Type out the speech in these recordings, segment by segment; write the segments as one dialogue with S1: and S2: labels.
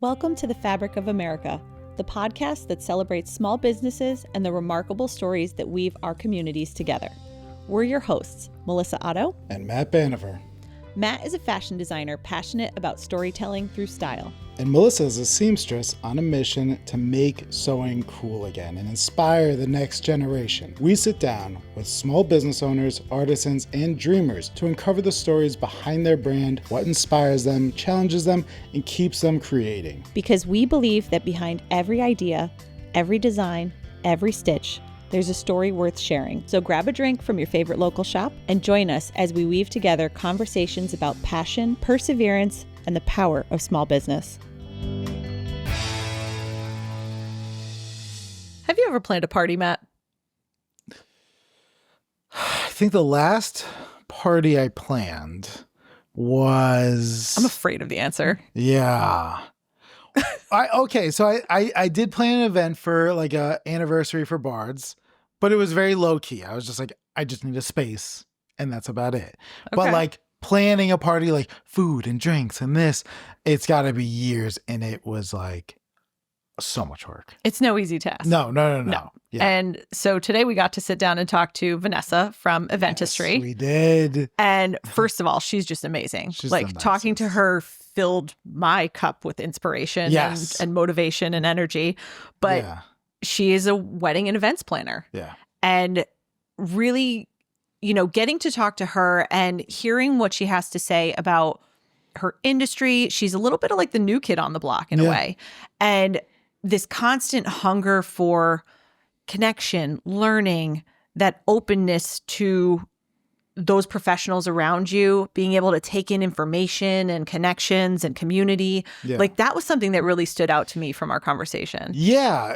S1: Welcome to the Fabric of America, the podcast that celebrates small businesses and the remarkable stories that weave our communities together. We're your hosts, Melissa Otto
S2: and Matt Banover.
S1: Matt is a fashion designer passionate about storytelling through style.
S2: And Melissa is a seamstress on a mission to make sewing cool again and inspire the next generation. We sit down with small business owners, artisans, and dreamers to uncover the stories behind their brand, what inspires them, challenges them, and keeps them creating.
S1: Because we believe that behind every idea, every design, every stitch, there's a story worth sharing. So grab a drink from your favorite local shop and join us as we weave together conversations about passion, perseverance, and the power of small business. Have you ever planned a party, Matt?
S2: I think the last party I planned was...
S1: I'm afraid of the answer.
S2: Yeah. I did plan an event for like a anniversary for Bards, but it was very low key. I was just like, I just need a space and that's about it. Okay. But like planning a party, like food and drinks and this, it's got to be years. And it was like so much work.
S1: It's no easy task.
S2: No.
S1: Yeah. And so today we got to sit down and talk to Vanessa from Eventistry.
S2: Yes, we did.
S1: And first of all, she's just amazing. She's like talking to her filled my cup with inspiration and motivation and energy. But she is a wedding and events planner.
S2: Yeah.
S1: And really, getting to talk to her and hearing what she has to say about her industry. She's a little bit of like the new kid on the block in a way. And this constant hunger for connection, learning, that openness to those professionals around you, being able to take in information and connections and community. Yeah. Like that was something that really stood out to me from our conversation.
S2: Yeah.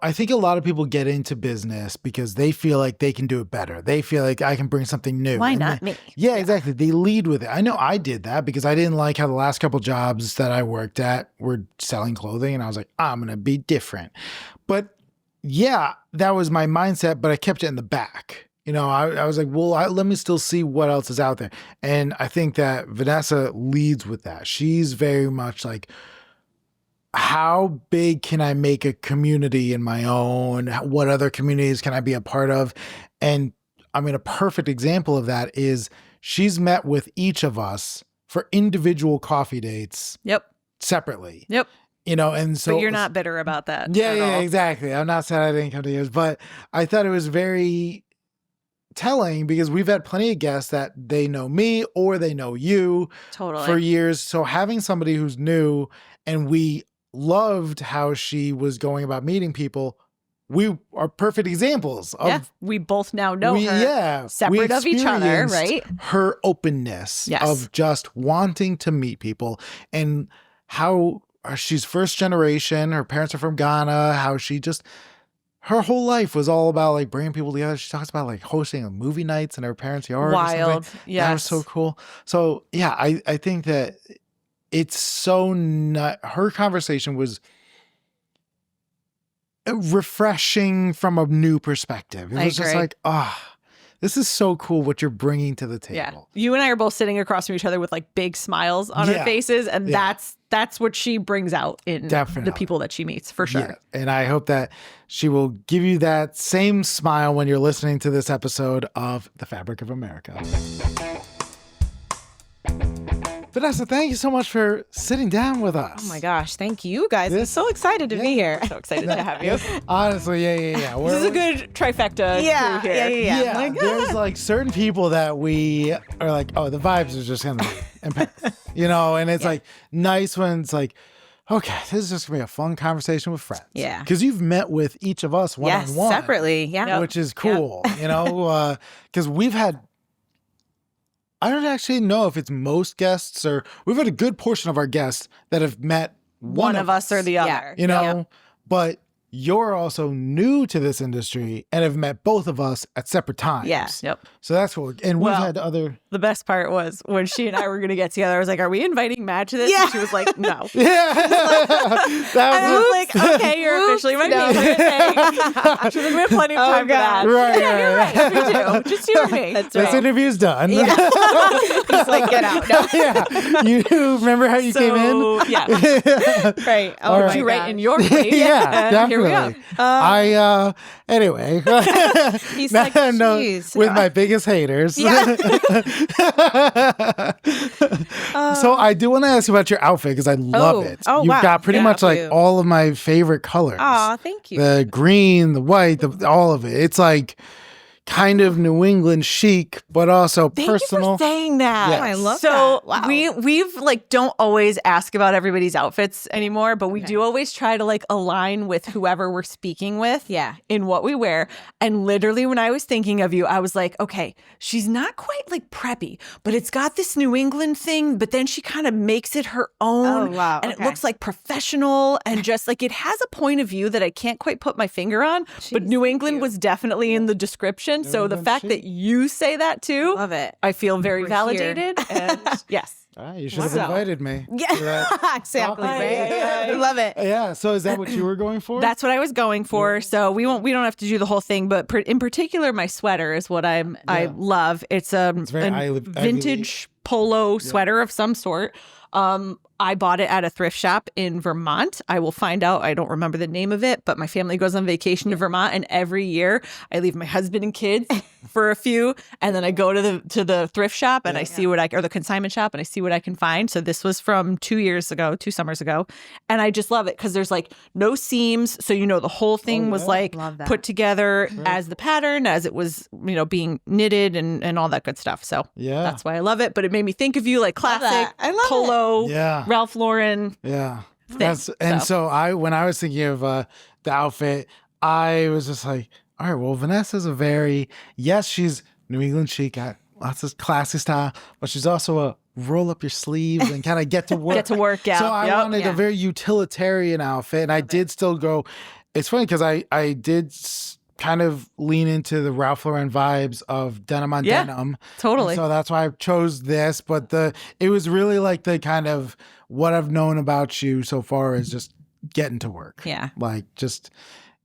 S2: I think a lot of people get into business because they feel like they can do it better. They feel like I can bring something new.
S1: Why not me?
S2: Yeah, exactly. They lead with it. I know I did that because I didn't like how the last couple jobs that I worked at were selling clothing. And I was like, I'm going to be different. But yeah, that was my mindset, but I kept it in the back. I was like, well, let me still see what else is out there. And I think that Vanessa leads with that. She's very much like, how big can I make a community in my own? What other communities can I be a part of? And I mean, a perfect example of that is she's met with each of us for individual coffee dates.
S1: Yep.
S2: Separately.
S1: Yep.
S2: And so...
S1: But you're not bitter about that.
S2: Yeah, exactly. I'm not saying I didn't come to yours, but I thought it was very telling because we've had plenty of guests that they know me or they know you for years. So having somebody who's new, and we loved how she was going about meeting people. We are perfect examples of
S1: we both now know her separate of each other, right?
S2: Her openness of just wanting to meet people and how she's first generation, her parents are from Ghana, how she just her whole life was all about like bringing people together. She talks about like hosting movie nights in her parents' yard.
S1: Wild.
S2: Yeah. That was so cool. So yeah, I think that it's so her conversation was refreshing from a new perspective. It was just like, this is so cool what you're bringing to the table.
S1: Yeah. You and I are both sitting across from each other with like big smiles on our faces. And that's what she brings out in the people that she meets, for sure.
S2: Yeah. And I hope that she will give you that same smile when you're listening to this episode of The Fabric of America. Vanessa, thank you so much for sitting down with us.
S3: Oh my gosh, thank you guys. I'm so excited to be here.
S1: So excited to have you.
S2: Honestly, yeah.
S1: This is a good trifecta crew here.
S2: Yeah. Like, there's like certain people that we are like, oh, the vibes are just gonna impact, and it's like nice when it's like, okay, this is just gonna be a fun conversation with friends.
S3: Yeah.
S2: Because you've met with each of us one-on-one.
S3: Separately,
S2: which is cool, because we've had, I don't actually know if it's most guests or we've had a good portion of our guests that have met
S1: one of us or the other.
S2: But you're also new to this industry and have met both of us at separate times.
S1: Yeah. Yep.
S2: So that's cool. And we've had other...
S1: The best part was when she and I were going to get together, I was like, are we inviting Matt to this?
S3: Yeah.
S1: And she was like, no.
S2: Yeah.
S1: I was like, okay, you're officially my favorite. Thanks. We have plenty of time for that.
S2: Right,
S1: You're right. We do. Just you and me.
S3: That's
S2: This
S3: right.
S2: interview's done.
S3: He's like, get out. No.
S2: Yeah. You remember how you came in?
S1: Yeah.
S3: Right. Oh,
S2: All
S3: my
S2: right.
S1: You right
S3: gosh.
S1: in your place.
S2: Yeah,
S1: And here we
S2: definitely.
S1: go.
S2: Anyway.
S3: He's
S2: Now
S3: like,
S2: I know
S3: "Jeez."
S2: with my biggest haters.
S3: Yeah.
S2: So I do want to ask you about your outfit because I love it.
S3: Oh,
S2: You've
S3: wow.
S2: got pretty
S3: Yeah,
S2: much like
S3: you.
S2: all of my favorite colors.
S3: Aw, thank you.
S2: The green, the white, all of it. It's like kind of New England chic, but also
S1: Thank
S2: personal.
S1: you for saying that.
S2: Yes.
S3: I love
S1: so
S3: that. Wow.
S1: we've like don't always ask about everybody's outfits anymore, but we do always try to like align with whoever we're speaking with.
S3: Yeah.
S1: In what we wear. And literally when I was thinking of you, I was like, okay, she's not quite like preppy, but it's got this New England thing, but then she kind of makes it her own.
S3: Oh, wow.
S1: And
S3: Okay.
S1: it looks like professional and just like it has a point of view that I can't quite put my finger on. But
S3: Jeez,
S1: New
S3: thank
S1: England
S3: you.
S1: was definitely in the description. So the
S2: England
S1: fact
S2: chic.
S1: that you say that too,
S3: Love it.
S1: I feel very
S3: We're
S1: validated. And yes.
S2: You should have
S1: So-
S2: invited me. to
S3: Yeah.
S2: that.
S3: Exactly.
S2: Yeah,
S3: Right.
S1: yeah, yeah.
S3: I love it.
S2: Yeah. So is that what you were going for?
S1: That's what I was going for. So we don't have to do the whole thing, but in particular, my sweater is what I love. It's
S2: very
S1: a
S2: Ivy
S1: vintage polo sweater of some sort. I bought it at a thrift shop in Vermont. I will find out. I don't remember the name of it, but my family goes on vacation to Vermont, and every year I leave my husband and kids for a few, and then I go to the thrift shop and I see or the consignment shop and I see what I can find. So this was from 2 summers ago, and I just love it because there's like no seams, so the whole thing was like
S3: Love that.
S1: put together as the pattern, as it was being knitted and all that good stuff. So
S2: Yeah.
S1: that's why I love it. But it made me think of you like classic
S3: that. I love
S1: polo,
S2: Yeah.
S1: Ralph Lauren.
S2: Yeah.
S1: thing,
S2: So when I was thinking of the outfit, I was just like, all right, well, Vanessa's she's New England chic, got lots of classy style, but she's also a roll up your sleeves and kind of get to work.
S1: Get to work, yeah.
S2: So I
S1: Yep.
S2: wanted a very utilitarian outfit, and I did still go. It's funny because I did kind of lean into the Ralph Lauren vibes of denim on
S1: Yeah,
S2: denim.
S1: totally.
S2: And so that's why I chose this. But it was really like the kind of what I've known about you so far is just getting to work.
S3: Yeah.
S2: Like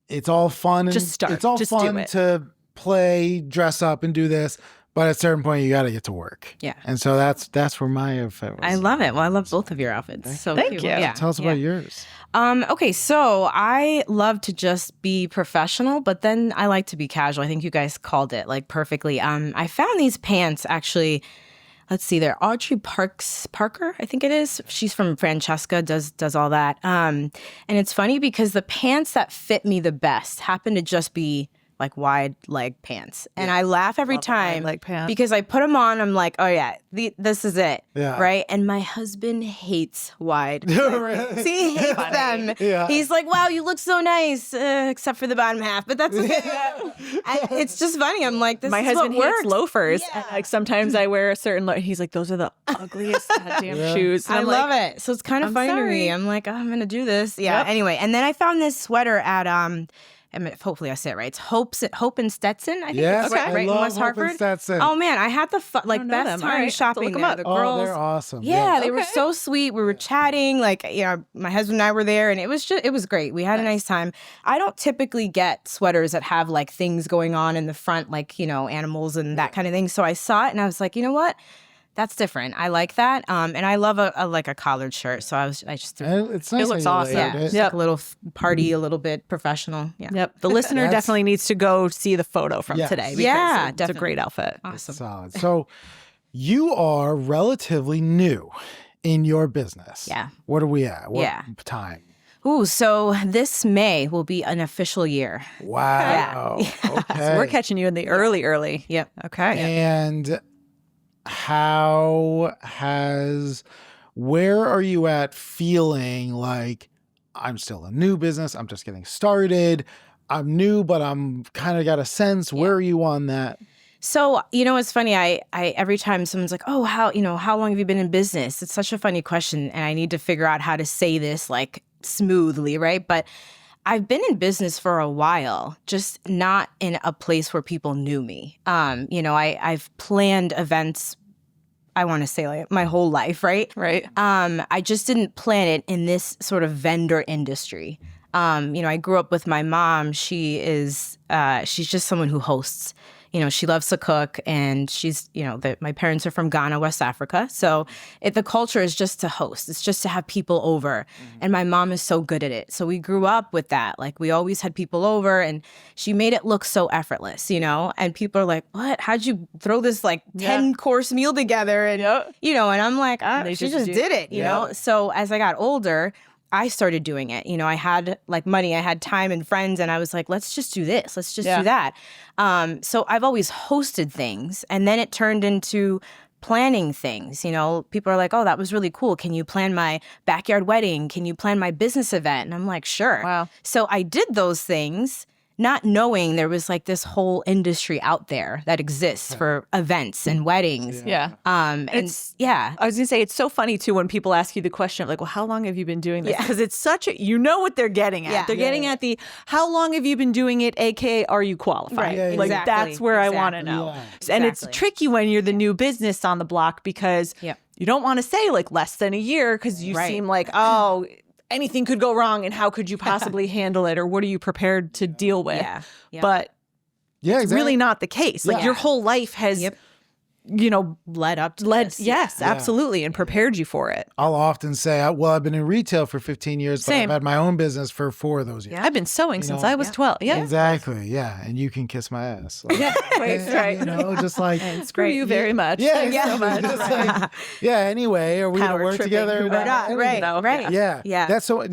S2: it's all fun. And
S1: Just start.
S2: It's all
S1: Just do
S2: fun
S1: it.
S2: to play, dress up, and do this. But at a certain point, you got to get to work.
S3: Yeah.
S2: And so that's where my outfit was.
S3: I love it. Well, I love both of your outfits. So
S1: Thank
S3: cute.
S1: you.
S3: Yeah.
S2: Tell us about yours.
S3: Okay, so I love to just be professional, but then I like to be casual. I think you guys called it like perfectly. I found these pants actually. Let's see, they're Audrey Parker, I think it is. She's from Francesca, does all that. And it's funny because the pants that fit me the best happen to just be like wide leg pants. And I laugh every time
S1: leg pants.
S3: because I put them on. I'm like, oh yeah, this is it.
S2: Yeah.
S3: Right. And my husband hates wide.
S2: Really?
S3: See, he hates them.
S2: Yeah.
S3: He's like, wow, you look so nice, except for the bottom half. But that's okay. And it's just funny. I'm like, this
S1: My
S3: is
S1: husband
S3: what
S1: hates
S3: works.
S1: loafers.
S3: Yeah.
S1: And like sometimes I wear a certain he's like, those are the ugliest goddamn
S2: Yeah.
S1: shoes. And
S3: I
S1: I'm
S3: love
S1: like,
S3: it. So it's kind of
S1: I'm
S3: funny to
S1: sorry.
S3: me. I'm like, oh, I'm gonna do this. Yeah.
S1: Yep.
S3: Anyway, and then I found this sweater at hopefully I say it right. It's Hope and Stetson. I think
S2: Yes,
S3: it's
S2: I
S3: right in
S2: love
S3: West
S2: Hope and
S3: Hartford.
S2: Stetson.
S3: Oh man, I had the
S1: don't know
S3: best
S1: them. All
S3: time
S1: right, have to
S3: shopping
S1: look 'em
S3: there.
S1: up.
S3: The
S2: Oh,
S3: girls,
S2: they're awesome.
S3: yeah, they were
S1: Okay.
S3: so sweet. We were chatting, like my husband and I were there, and it was great. We had a nice time. I don't typically get sweaters that have like things going on in the front, like animals and that kind of thing. So I saw it and I was like, you know what? That's different. I like that. And I love a collared shirt. So I just threw
S2: And it's nice.
S1: It looks
S2: how you
S1: awesome.
S2: layered
S3: yeah,
S2: it.
S3: just like a little party, a little bit professional. Yeah.
S1: Yep. The listener
S2: That's-
S1: definitely needs to go see the photo from
S2: Yes.
S1: today. Because
S3: Yeah,
S1: it's a
S3: definitely.
S1: great outfit.
S3: Awesome.
S2: Solid. So you are relatively new in your business.
S3: Yeah.
S2: What are we at? What
S3: Yeah.
S2: time?
S3: Ooh, so this May will be an official year.
S2: Wow. Okay.
S1: So we're catching you in the early.
S3: Yep.
S1: Okay.
S2: And where are you at feeling like I'm still a new business? I'm just getting started. I'm new, but I'm kind of got a sense. Where are you on that?
S3: So, it's funny. I every time someone's like, oh, how long have you been in business? It's such a funny question. And I need to figure out how to say this like smoothly, right? But I've been in business for a while, just not in a place where people knew me. I've planned events, I want to say like my whole life, right?
S1: Right.
S3: I just didn't plan it in this sort of vendor industry. I grew up with my mom. She's just someone who hosts. She loves to cook, and she's, my parents are from Ghana, West Africa. So the culture is just to host. It's just to have people over. And my mom is so good at it. So we grew up with that. Like, we always had people over, and she made it look so effortless, and people are like, what? How'd you throw this 10-course meal together? And, and I'm like, she just did it, you know? So as I got older, I started doing it. I had money, I had time and friends, and I was like, let's just do this. Let's just do that. So I've always hosted things, and then it turned into planning things. People are like, oh, that was really cool. Can you plan my backyard wedding? Can you plan my business event? And I'm like, sure.
S1: Wow.
S3: So I did those things, not knowing there was this whole industry out there that exists for events and weddings.
S1: Yeah.
S3: I was gonna
S1: say, it's so funny too when people ask you the question of well, how long have you been doing this? Because it's such what they're getting at.
S3: Yeah.
S1: They're getting at the, how long have you been doing it? AKA, are you qualified?
S3: Right.
S1: Exactly. That's where I want to know.
S2: Yeah.
S1: And it's tricky when you're the new business on the block, because you don't want to say less than a year, because you seem like, oh, anything could go wrong, and how could you possibly handle it, or what are you prepared to deal with? But it's really not the case. Your whole life has
S3: led up to this.
S1: Yes, absolutely, and prepared you for it.
S2: I'll often say, well, I've been in retail for 15 years, but
S1: Same.
S2: I've had my own business for 4 of those years.
S1: I've been sewing since I was 12. Yeah,
S2: exactly. Yeah, and you can kiss my ass.
S1: Right.
S2: Just like
S1: and screw you very much.
S2: Yeah,
S1: Thank you so much.
S2: Just anyway, are we gonna work together?
S3: Right.
S2: Yeah. That's so.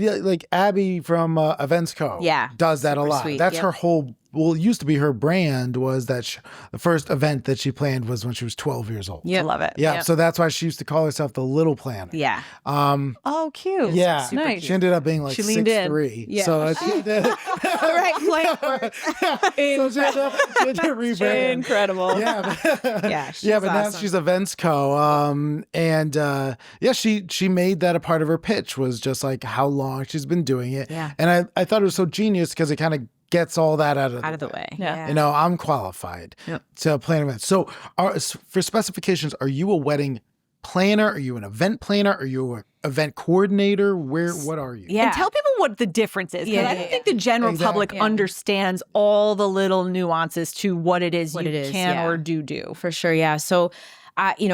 S2: Abby from Events Co. does that a lot.
S3: Sweet.
S2: That's her whole. Well, it used to be her brand was that the first event that she planned was when she was 12 years old.
S1: I love it.
S2: Yeah, so that's why she used to call herself the Little Planner.
S3: Yeah.
S1: Oh, cute.
S2: Yeah.
S1: Nice.
S2: She ended up being
S1: She leaned
S2: 6'3".
S3: Yeah.
S2: So she did.
S3: Right.
S2: So she had to rebrand.
S1: Incredible.
S2: Yeah.
S3: She's
S2: but now she's Events Co. She made that a part of her pitch, was just how long she's been doing it.
S3: Yeah.
S2: And I thought it was so genius because it kind of gets all that out of the way.
S1: Yeah.
S2: I'm qualified to plan events. So for specifications, are you a wedding planner? Are you an event planner? Are you an event coordinator? What are you?
S1: Yeah. And tell people what the difference is. Because I don't think the general public understands all the little nuances to what it is you can or do.
S3: For sure, yeah. So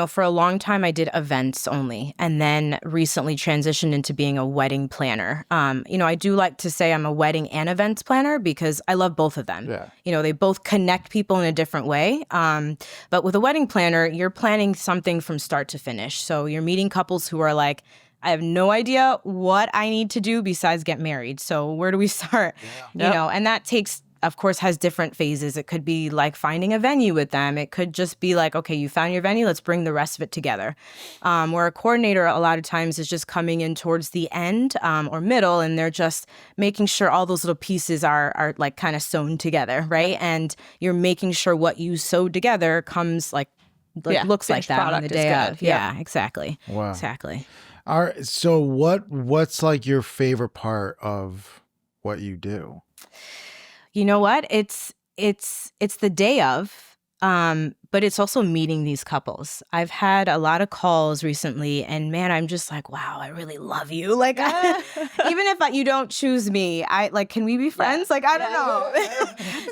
S3: for a long time, I did events only, and then recently transitioned into being a wedding planner. I do like to say I'm a wedding and events planner because I love both of them. Yeah. They both connect people in a different way. But with a wedding planner, you're planning something from start to finish. So you're meeting couples who are like, I have no idea what I need to do besides get married. So where do we start? Yeah. And that takes, of course, has different phases. It could be like finding a venue with them. It could just be like, okay, you found your venue, let's bring the rest of it together. Where a coordinator a lot of times is just coming in towards the end or middle, and they're just making sure all those little pieces are kind of sewn together, right? And you're making sure what you sewed together comes looks like that on the day of. Yeah, exactly.
S2: Wow.
S3: Exactly.
S2: All right. So what's your favorite part of what you do?
S3: You know what? It's the day of, but it's also meeting these couples. I've had a lot of calls recently, and man, I'm just like, wow, I really love you. Even if you don't choose me, can we be friends? I don't know.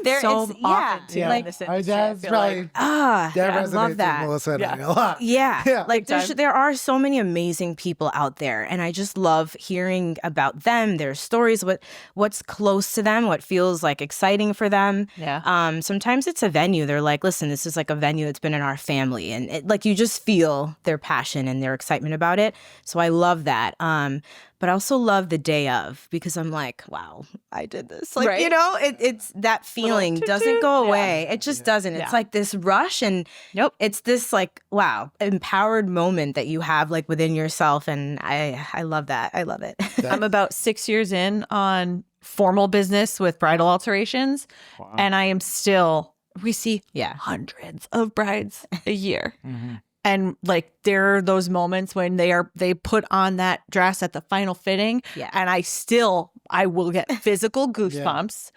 S1: There so often too.
S2: Yeah. That's probably
S3: I
S2: resonates
S3: love that.
S2: with Melissa and I a lot.
S3: Yeah. There are so many amazing people out there, and I just love hearing about them, their stories, what's close to them, what feels exciting for them.
S1: Yeah.
S3: Sometimes it's a venue. They're like, listen, this is a venue that's been in our family, and you just feel their passion and their excitement about it. So I love that. But I also love the day of, because I'm like, wow, I did this.
S1: Right.
S3: It's that feeling doesn't go away. It just doesn't. It's this rush, and it's this wow, empowered moment that you have within yourself. And I love that. I love it.
S1: I'm about 6 years in on formal business with bridal alterations.
S2: Wow.
S1: And I am still, we see hundreds of brides a year.
S2: Mm-hmm.
S1: And there are those moments when they put on that dress at the final fitting.
S3: Yeah.
S1: And I will get physical goosebumps.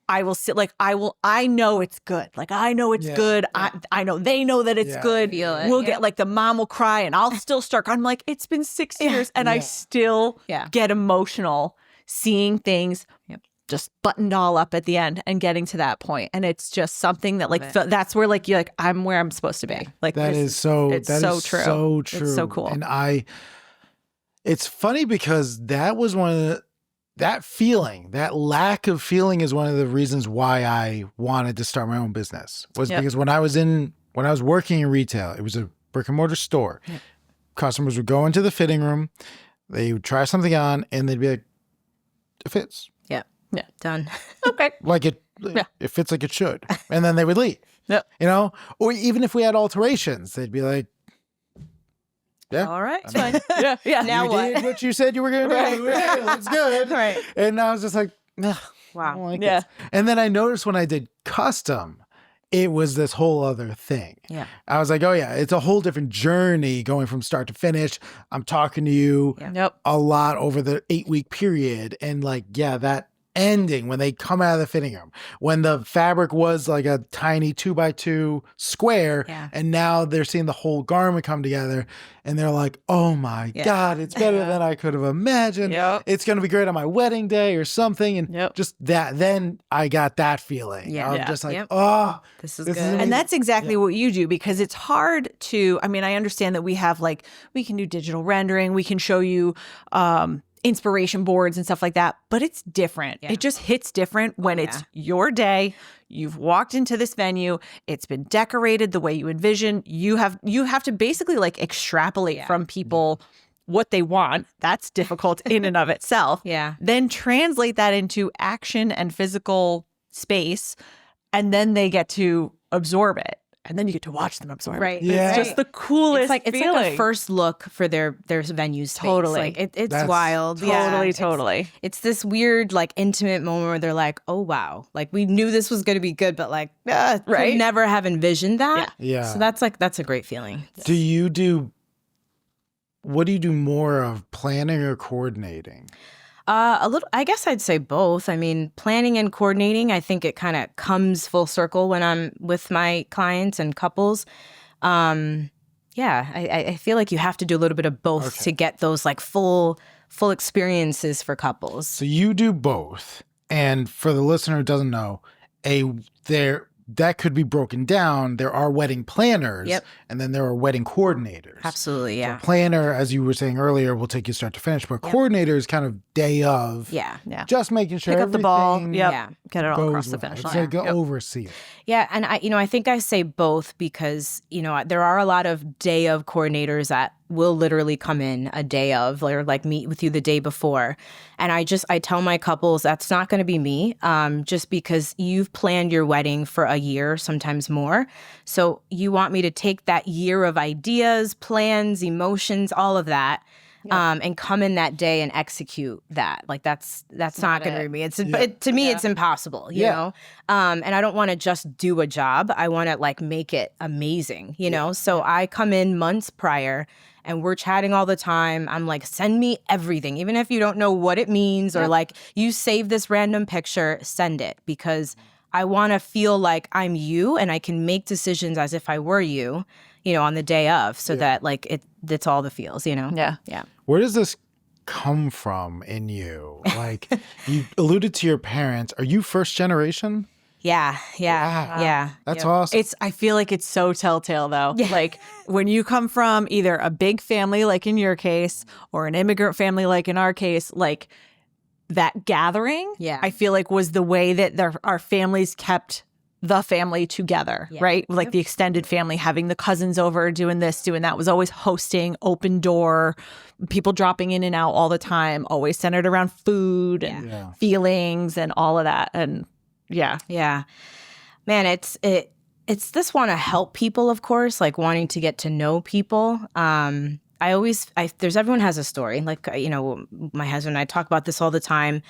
S1: I will sit I know it's good. I know it's good. I know they know that it's good.
S3: Feel it.
S1: We'll get the mom will cry, and I'll still start. I'm like, it's been 6 years and I still get emotional seeing things just buttoned all up at the end and getting to that point. And it's just something that like, that's where like, you're like, I'm where I'm supposed to be. Like
S2: That is so,
S1: it's
S2: that
S1: so
S2: is
S1: true.
S2: so true.
S1: It's so cool.
S2: And it's funny because that was one of that feeling, that lack of feeling is one of the reasons why I wanted to start my own business was because when I was working in retail, it was a brick and mortar store. Yep. Customers would go into the fitting room, they would try something on and they'd be like, it fits.
S3: Yeah, done.
S1: Okay.
S2: Like it fits like it should. And then they would leave.
S1: Yep.
S2: You know? Or even if we had alterations, they'd be like, yeah.
S1: All right. It's fine. Yeah.
S3: Now
S2: you
S3: what?
S2: did what you said you were going to do. Yeah, looks good.
S1: Right.
S2: And I was just like, wow. I don't like this. And then I noticed when I did custom, it was this whole other thing.
S3: Yeah.
S2: I was like, oh yeah, it's a whole different journey going from start to finish. I'm talking to you a lot over the 8-week period. And like, yeah, that ending when they come out of the fitting room, when the fabric was like a tiny 2x2 square and now they're seeing the whole garment come together and they're like, oh my God, it's better than I could have imagined. It's going to be great on my wedding day or something. And just that, then I got that feeling of just like, oh,
S3: this is good.
S1: And that's exactly what you do, because it's hard to, I mean, I understand that we have like, we can do digital rendering, we can show you, inspiration boards and stuff like that, but it's different. It just hits different when it's your day. You've walked into this venue. It's been decorated the way you envision. You have to basically like extrapolate from people what they want. That's difficult in and of itself. Then translate that into action and physical space, and then they get to absorb it. And then you get to watch them absorb.
S3: Right.
S1: It's just the coolest
S3: it's
S1: feeling.
S3: like a first look for their venue space.
S1: Totally.
S3: Like it's wild.
S1: Totally.
S3: It's this weird, like, intimate moment where they're like, oh, wow. Like, we knew this was going to be good, but like, could never have envisioned that. So that's a great feeling.
S2: What do you do more of, planning or coordinating?
S3: A little, I guess I'd say both. I mean, planning and coordinating, I think it kind of comes full circle when I'm with my clients and couples. I feel like you have to do a little bit of both to get those like full experiences for couples.
S2: So you do both. And for the listener who doesn't know, that could be broken down. There are wedding planners, and then there are wedding coordinators.
S3: Absolutely, yeah.
S2: So planner, as you were saying earlier, will take you start to finish, but coordinator is kind of day of. Just making sure
S1: pick up the ball.
S2: Get
S1: it all across the finish line.
S2: It's like oversee it.
S3: Yeah, and I think I say both because, there are a lot of day of coordinators that will literally come in a day of, or like meet with you the day before. And I tell my couples that's not going to be me, just because you've planned your wedding for a year, sometimes more. So you want me to take that year of ideas, plans, emotions, all of that, and come in that day and execute that. Like that's not going to be me. To me, it's impossible, you know? And I don't want to just do a job. I want to like make it amazing, you know? So I come in months prior and we're chatting all the time. I'm like, send me everything. Even if you don't know what it means or like you save this random picture, send it, because I want to feel like I'm you and I can make decisions as if I were you, on the day of, so that like it's all the feels, Yeah.
S2: Where does this come from in you? Like you alluded to your parents. Are you first generation?
S3: Yeah.
S2: That's awesome.
S1: I feel like it's so telltale though. Like when you come from either a big family, like in your case, or an immigrant family, like in our case, like that gathering, I feel like was the way that our families kept the family together, right? Like the extended family, having the cousins over, doing this, doing that, was always hosting, open door, people dropping in and out all the time, always centered around food and feelings and all of that. And
S3: man, it's this want to help people, of course, like wanting to get to know people. Everyone has a story. Like, my husband and I talk about this all the time,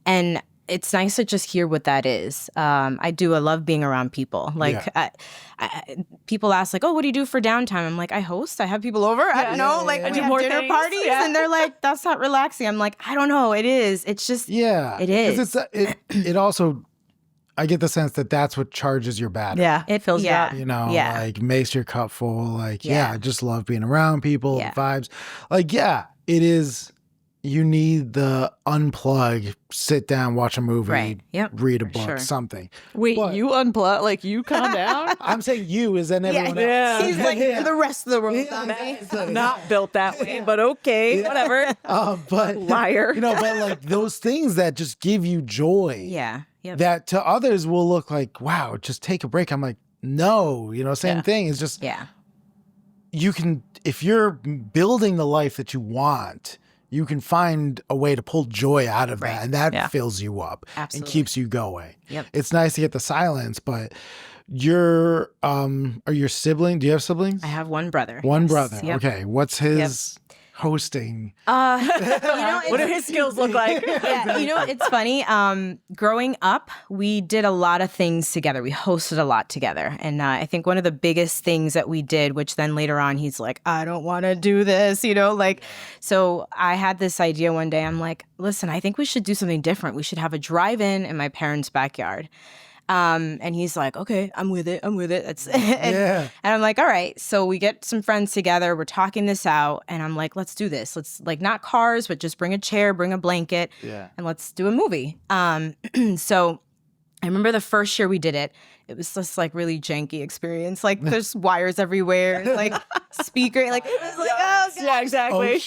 S3: and it's nice to just hear what that is. I love being around people. Like, people ask like, oh, what do you do for downtime? I'm like, I host, I have people over. I don't know, like we have dinner parties, and they're like, that's not relaxing. I'm like, I don't know, it is. It's just, it is.
S2: It also, I get the sense that that's what charges your battery.
S1: Yeah, it fills you up.
S2: Like makes your cup full. Like, I just love being around people, the vibes. Like, it is you need the unplug, sit down, watch a movie,
S3: Right. Yep.
S2: read a
S3: For
S2: book,
S3: sure.
S2: something.
S1: Wait,
S2: But-
S1: you unplug? Like, you calm down?
S2: I'm saying you is then everyone else.
S1: Yeah.
S3: He's like
S2: Yeah.
S3: the rest of the world.
S1: Not built that way, but okay, whatever.
S2: But
S1: Liar.
S2: but like those things that just give you joy.
S3: Yeah. Yep.
S2: That to others will look like, wow, just take a break. I'm like, no, same
S1: Yeah.
S2: thing. It's just
S3: Yeah.
S2: you can, if you're building the life that you want, you can find a way to pull joy out of that, and that fills you up
S3: Absolutely.
S2: and keeps you going.
S3: Yep.
S2: It's nice to get the silence, but are your sibling? Do you have siblings?
S3: I have one brother.
S2: One
S3: Yes.
S2: brother.
S3: Yep.
S2: Okay. What's his hosting?
S1: What do his skills look like?
S3: Yeah, it's funny. Growing up, we did a lot of things together. We hosted a lot together. And I think one of the biggest things that we did, which then later on he's like, I don't want to do this, So I had this idea one day. I'm like, listen, I think we should do something different. We should have a drive-in in my parents' backyard. And he's like, okay, I'm with it. And I'm like, all right. So we get some friends together. We're talking this out. And I'm like, let's do this. Let's not cars, but just bring a chair, bring a blanket, and let's do a movie. So I remember the first year we did it. It was just like really janky experience. Like there's wires everywhere, like speaker, like it was like, oh God.
S1: Yeah, exactly.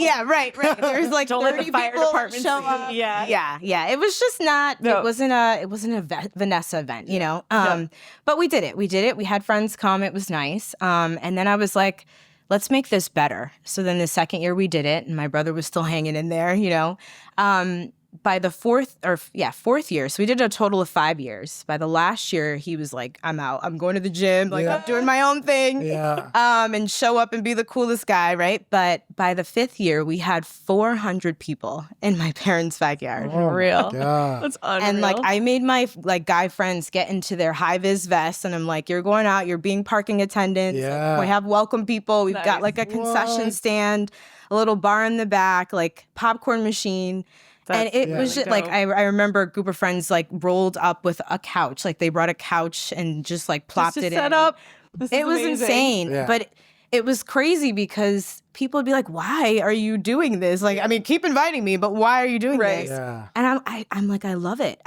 S3: Yeah, right. There's like
S1: Don't let
S3: 30
S1: the fire
S3: people
S1: department
S3: show
S1: see.
S3: up.
S1: Yeah.
S3: It was just not.
S1: No.
S3: It wasn't a Vanessa event, But we did it. We had friends come. It was nice. And then I was like, let's make this better. So then the second year we did it, and my brother was still hanging in there, By the fourth year, so we did a total of 5 years. By the last year, he was like, I'm out. I'm going to the gym. Like, I'm doing my own thing.
S2: Yeah.
S3: And show up and be the coolest guy, right? But by the 5th year, we had 400 people in my parents' backyard.
S2: Oh my
S1: Real.
S2: God.
S1: That's unreal.
S3: And I made my guy friends get into their high-vis vests, and I'm like, you're going out, you're being parking attendants.
S2: Yeah.
S3: We have welcome people. We've got a concession stand, a little bar in the back, popcorn machine. And it was just
S1: dope.
S3: I remember a group of friends rolled up with a couch. They brought a couch and just plopped
S1: Just to
S3: it
S1: set
S3: in.
S1: up. This
S3: It
S1: is
S3: was
S1: amazing.
S3: insane.
S2: Yeah.
S3: But it was crazy because people would be like, why are you doing this? Keep inviting me, but why are you doing
S1: Right.
S3: this?
S2: Yeah.
S3: And I'm like, I love it.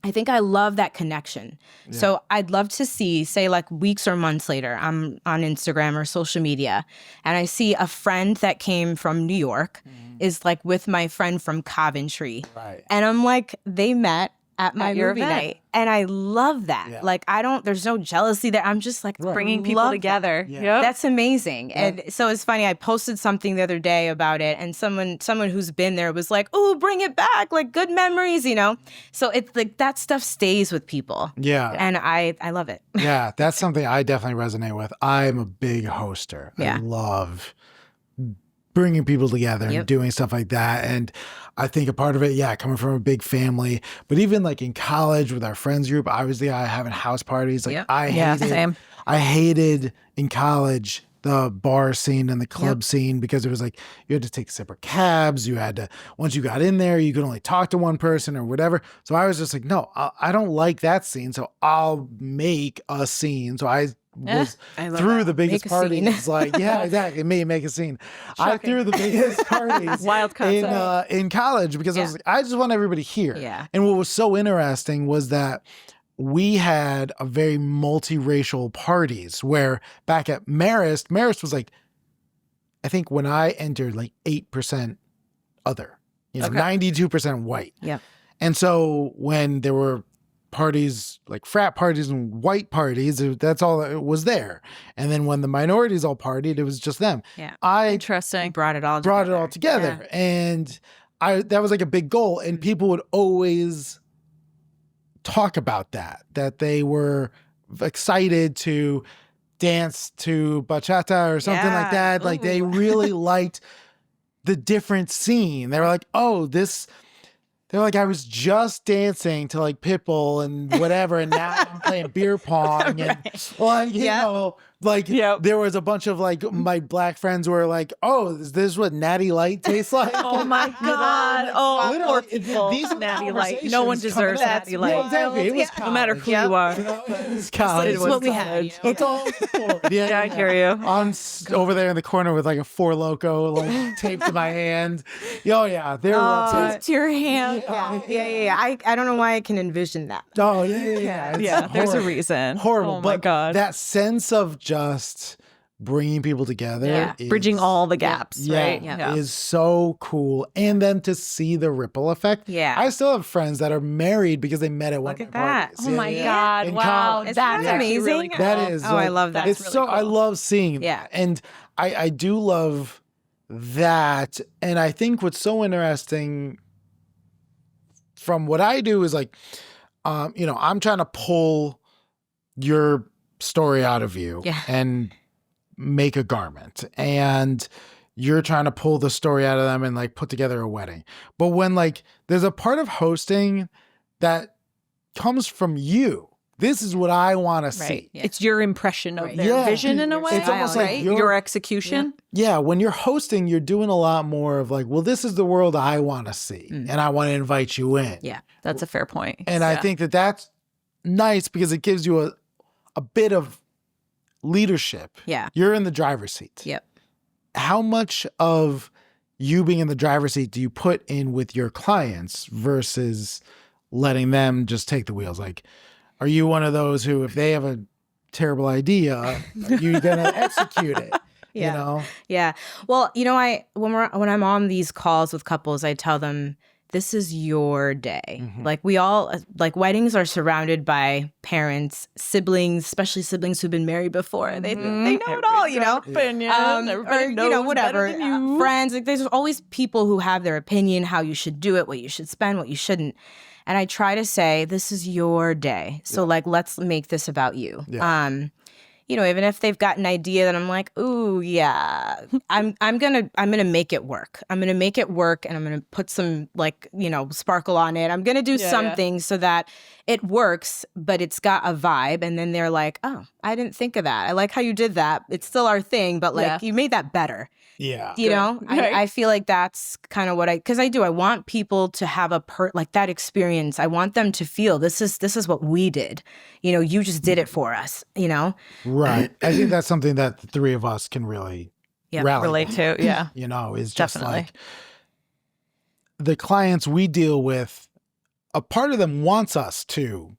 S3: I think I love that connection.
S2: Yeah.
S3: So I'd love to see, say weeks or months later, I'm on Instagram or social media, and I see a friend that came from New York is with my friend from Coventry.
S2: Right.
S3: And I'm like, they met at my
S1: your
S3: movie
S1: event.
S3: night. And I love that.
S2: Yeah.
S3: There's no jealousy there. I'm just
S1: Bringing people
S3: love that.
S1: together.
S2: Yeah.
S1: Yep.
S3: That's amazing. And so it's funny, I posted something the other day about it, and someone who's been there was like, oh, bring it back, good memories, So it's that stuff stays with people.
S2: Yeah.
S3: And I love it.
S2: Yeah. That's something I definitely resonate with. I'm a big hoster.
S3: Yeah.
S2: I love bringing people together and doing stuff like that. And I think a part of it, coming from a big family, but even in college with our friends group, I was the guy having house parties.
S1: Same.
S2: I hated in college the bar scene and the club scene because it was you had to take separate cabs. You had to, once you got in there, you could only talk to one person or whatever. So I was just no, I don't like that scene. So I'll make a scene. So I was threw the biggest
S3: Make a scene.
S2: parties. Exactly. Make a scene. I threw the biggest parties
S1: Wild concept.
S2: in college because I was I just want everybody here.
S3: Yeah.
S2: And what was so interesting was that we had a very multiracial parties where back at Marist was I think when I entered 8% other, 92% white.
S3: Yeah.
S2: And so when there were parties frat parties and white parties, that's all that was there. And then when the minorities all partied, it was just them.
S3: Yeah.
S2: I
S1: Interesting.
S3: Brought it all
S2: together.
S3: Yeah.
S2: And that was a big goal. And people would always talk about that they were excited to dance to bachata or something like that.
S1: Ooh.
S2: They really liked the different scene. They were like, oh, this... They're like, I was just dancing to Pitbull and whatever, and now I'm playing beer pong and, you know, Like
S1: Yep.
S2: there was a bunch of like my black friends were like, "Oh, is this what Natty Light tastes like?"
S1: Oh my God. Oh,
S2: Literally,
S1: poor people.
S2: these are
S1: Natty Light. No one
S2: conversations coming
S1: deserves
S2: up.
S1: Natty Light.
S2: Yeah, exactly. It was
S1: No matter who
S2: college.
S1: you are.
S2: You know, it was college.
S1: It was
S3: what we had,
S1: college.
S2: That's all. Yeah,
S1: I hear you.
S2: I'm over there in the corner with like a Four Loko like taped to my hand. Oh yeah, they're rough.
S3: To your hand. Yeah. I don't know why I can envision that.
S2: Oh yeah. It's
S1: Yeah, there's a
S2: horrible.
S1: reason.
S2: Horrible.
S1: Oh my
S2: but
S1: God.
S2: that sense of just bringing people together,
S3: Yeah.
S2: is,
S1: Bridging all the gaps, right?
S2: is so cool. And then to see the ripple effect.
S3: Yeah.
S2: I still have friends that are married because they met at one
S3: Look
S2: of
S3: at
S2: my
S3: that.
S2: parties.
S1: Oh my
S2: Yeah.
S1: God.
S2: In
S1: Wow.
S2: college.
S3: That's
S1: That's actually
S3: amazing.
S1: really cool.
S2: That is.
S3: Oh, I love that.
S2: It's
S1: That's
S2: so
S1: really
S2: I
S1: cool.
S2: love seeing
S3: Yeah.
S2: that. And I do love that. And I think what's so interesting from what I do is like, I'm trying to pull your story out of you and make a garment. And you're trying to pull the story out of them and like put together a wedding. But when like there's a part of hosting that comes from you, this is what I want to see.
S1: It's your impression of
S3: Right.
S1: their
S2: Yeah.
S1: vision in a way.
S2: It's almost like
S1: right?
S2: your-
S1: Your execution.
S2: Yeah, when you're hosting, you're doing a lot more of like, well, this is the world I want to see, and I want to invite you in.
S3: Yeah.
S1: That's a fair point.
S2: And I think that that's nice because it gives you a bit of leadership.
S3: Yeah.
S2: You're in the driver's seat.
S3: Yep.
S2: How much of you being in the driver's seat do you put in with your clients versus letting them just take the wheels? Like, are you one of those who, if they have a terrible idea, are you gonna execute it?
S3: Yeah.
S2: You know?
S3: Yeah. Well, when I'm on these calls with couples, I tell them this is your day. Like we all like weddings are surrounded by parents, siblings, especially siblings who've been married before. They know it all, you know.
S1: Opinion.
S3: Or
S1: knows
S3: whatever.
S1: better than you.
S3: Friends, like there's always people who have their opinion, how you should do it, what you should spend, what you shouldn't. And I try to say, this is your day. So like, let's make this about you.
S2: Yeah.
S3: Even if they've got an idea that I'm like, ooh, yeah, I'm gonna make it work. I'm gonna make it work, and I'm gonna put some sparkle on it. I'm gonna do something so that it works, but it's got a vibe. And then they're like, oh, I didn't think of that. I like how you did that. It's still our thing, but like you made that better.
S2: Yeah.
S3: You know,
S1: Right.
S3: I feel like that's kind of what because I do. I want people to have like that experience. I want them to feel this is what we did. You just did it for us.
S2: Right. I think that's something that the three of us can really rally
S1: Relate
S2: behind,
S1: to. Yeah.
S2: is just
S1: Definitely.
S2: like the clients we deal with, a part of them wants us to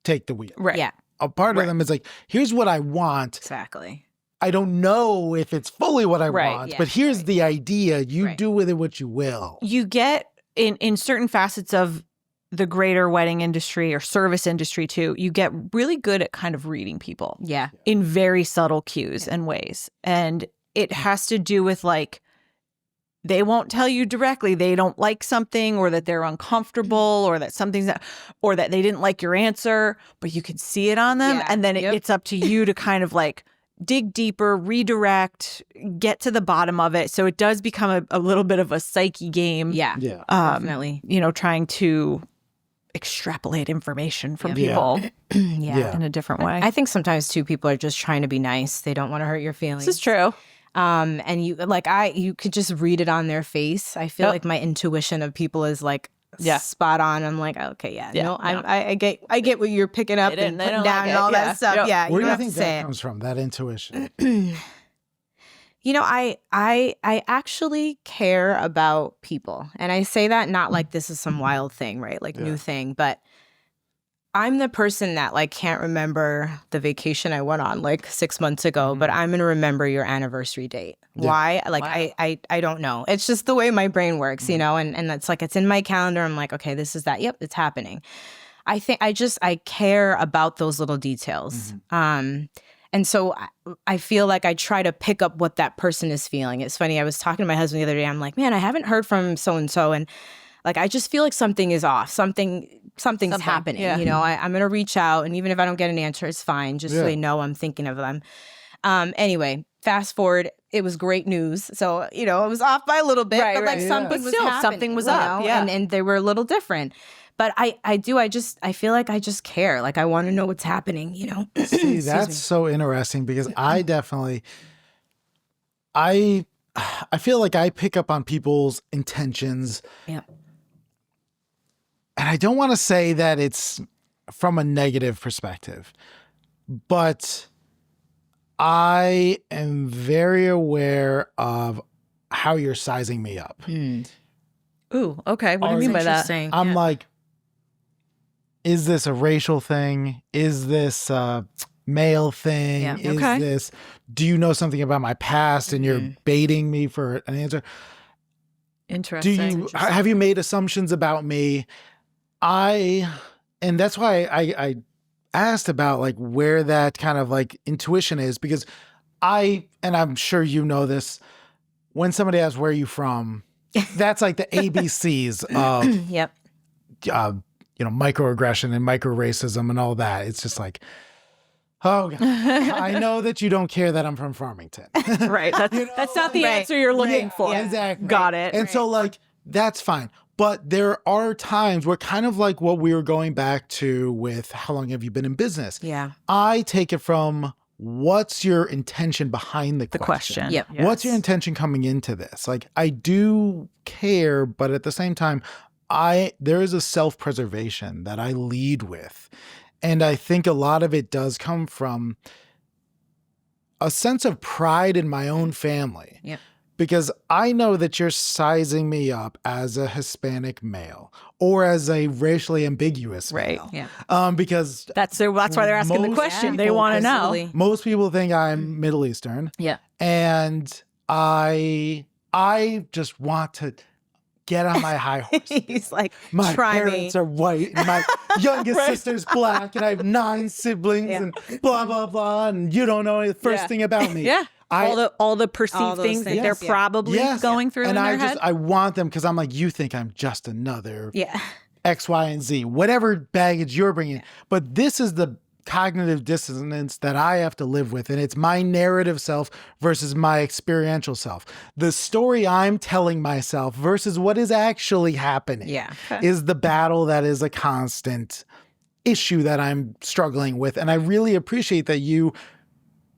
S2: take the wheel.
S1: Right.
S3: Yeah,
S2: A part of them is like, here's what I want.
S3: exactly.
S2: I don't know if it's fully what I
S1: Right,
S2: want,
S3: yeah,
S2: but here's the idea. You
S3: Right.
S2: do with it what you will.
S1: You get in certain facets of the greater wedding industry or service industry too, you get really good at kind of reading people
S3: Yeah,
S1: in very subtle cues and ways. And it has to do with like, they won't tell you directly they don't like something or that they're uncomfortable or that or that they didn't like your answer, but you can see it on them.
S3: Yeah.
S1: And then
S3: Yep.
S1: it's up to you to kind of like dig deeper, redirect, get to the bottom of it. So it does become a little bit of a psyche game.
S3: yeah,
S2: Yeah.
S3: definitely.
S1: Trying to extrapolate information from
S3: Yeah.
S1: people
S2: Yeah.
S1: in a different way.
S3: I think sometimes too, people are just trying to be nice. They don't want to hurt your feelings.
S1: This is true.
S3: And you could just read it on their face. I feel
S1: Yep.
S3: like my intuition of people is like
S1: Yeah.
S3: spot on. I'm like, okay, yeah,
S1: Yeah,
S3: no,
S1: no.
S3: I get what you're picking up
S1: They didn't-
S3: and
S1: they
S3: putting
S1: don't
S3: down
S1: like
S3: and all
S1: it.
S3: that
S1: Yeah.
S3: stuff.
S1: Yep.
S3: Yeah,
S2: Where
S3: you
S2: do you
S3: don't have
S2: think
S3: to say
S2: that
S3: it.
S2: comes from, that intuition?
S3: I actually care about people. And I say that not like this is some wild thing, right? Like new thing, but I'm the person that like can't remember the vacation I went on like 6 months ago, but I'm going to remember your anniversary date.
S2: Yeah.
S3: Why? Like
S1: Wow.
S3: I don't know. It's just the way my brain works, and it's like it's in my calendar. I'm like, okay, this is that. Yep, it's happening. I think I care about those little details. And so I feel like I try to pick up what that person is feeling. It's funny. I was talking to my husband the other day. I'm like, man, I haven't heard from so-and-so. And like, I just feel like something is off. Something's happening.
S1: yeah.
S3: I'm going to reach out. And even if I don't get an answer, it's fine. Just so they know I'm thinking of them. Anyway, fast forward. It was great news. So, it was off by a little bit.
S1: Right,
S3: but like
S1: right.
S3: something
S1: But
S3: was
S1: still,
S3: happening.
S1: something was
S3: you
S1: up,
S3: know,
S1: yeah.
S3: And they were a little different. But I feel like I just care. Like I want to know what's happening, you know?
S2: See, that's so interesting because I definitely, I feel like I pick up on people's intentions.
S3: Yeah.
S2: And I don't want to say that it's from a negative perspective, but I am very aware of how you're sizing me up.
S1: Ooh, okay. What do you mean by that?
S2: I'm like, is this a racial thing? Is this a male thing?
S3: Yeah.
S2: Is
S1: Okay.
S2: this, do you know something about my past and you're baiting me for an answer?
S1: Interesting.
S2: Have you made assumptions about me? And that's why I asked about like where that kind of like intuition is, because and I'm sure you know this, when somebody asks where are you from, that's like the ABCs of
S3: Yep.
S2: Microaggression and micro racism and all that. It's just like, oh God, I know that you don't care that I'm from Farmington.
S1: Right. That's not the answer you're looking for.
S2: Exactly.
S1: Got it.
S2: And so like, that's fine. But there are times where kind of like what we were going back to with how long have you been in business?
S3: Yeah.
S2: I take it from what's your intention behind the question?
S3: Yep.
S2: What's your intention coming into this? Like I do care, but at the same time, there is a self-preservation that I lead with. And I think a lot of it does come from a sense of pride in my own family.
S3: Yep.
S2: Because I know that you're sizing me up as a Hispanic male or as a racially ambiguous male.
S3: Yeah.
S2: Because
S1: that's why they're asking the question. They want to know.
S2: Most people think I'm Middle Eastern.
S3: Yeah.
S2: And I just want to get on my high horse.
S3: He's like,
S2: my
S3: try
S2: parents
S3: me.
S2: are white and my youngest sister's black and I have 9 siblings and blah, blah, blah. And you don't know the first thing about me.
S1: Yeah. All the perceived things that they're probably going through in their head.
S2: I want them because I'm like, you think I'm just another
S3: Yeah.
S2: X, Y, and Z, whatever baggage you're bringing. But this is the cognitive dissonance that I have to live with. And it's my narrative self versus my experiential self. The story I'm telling myself versus what is actually happening is the battle that is a constant issue that I'm struggling with. And I really appreciate that you,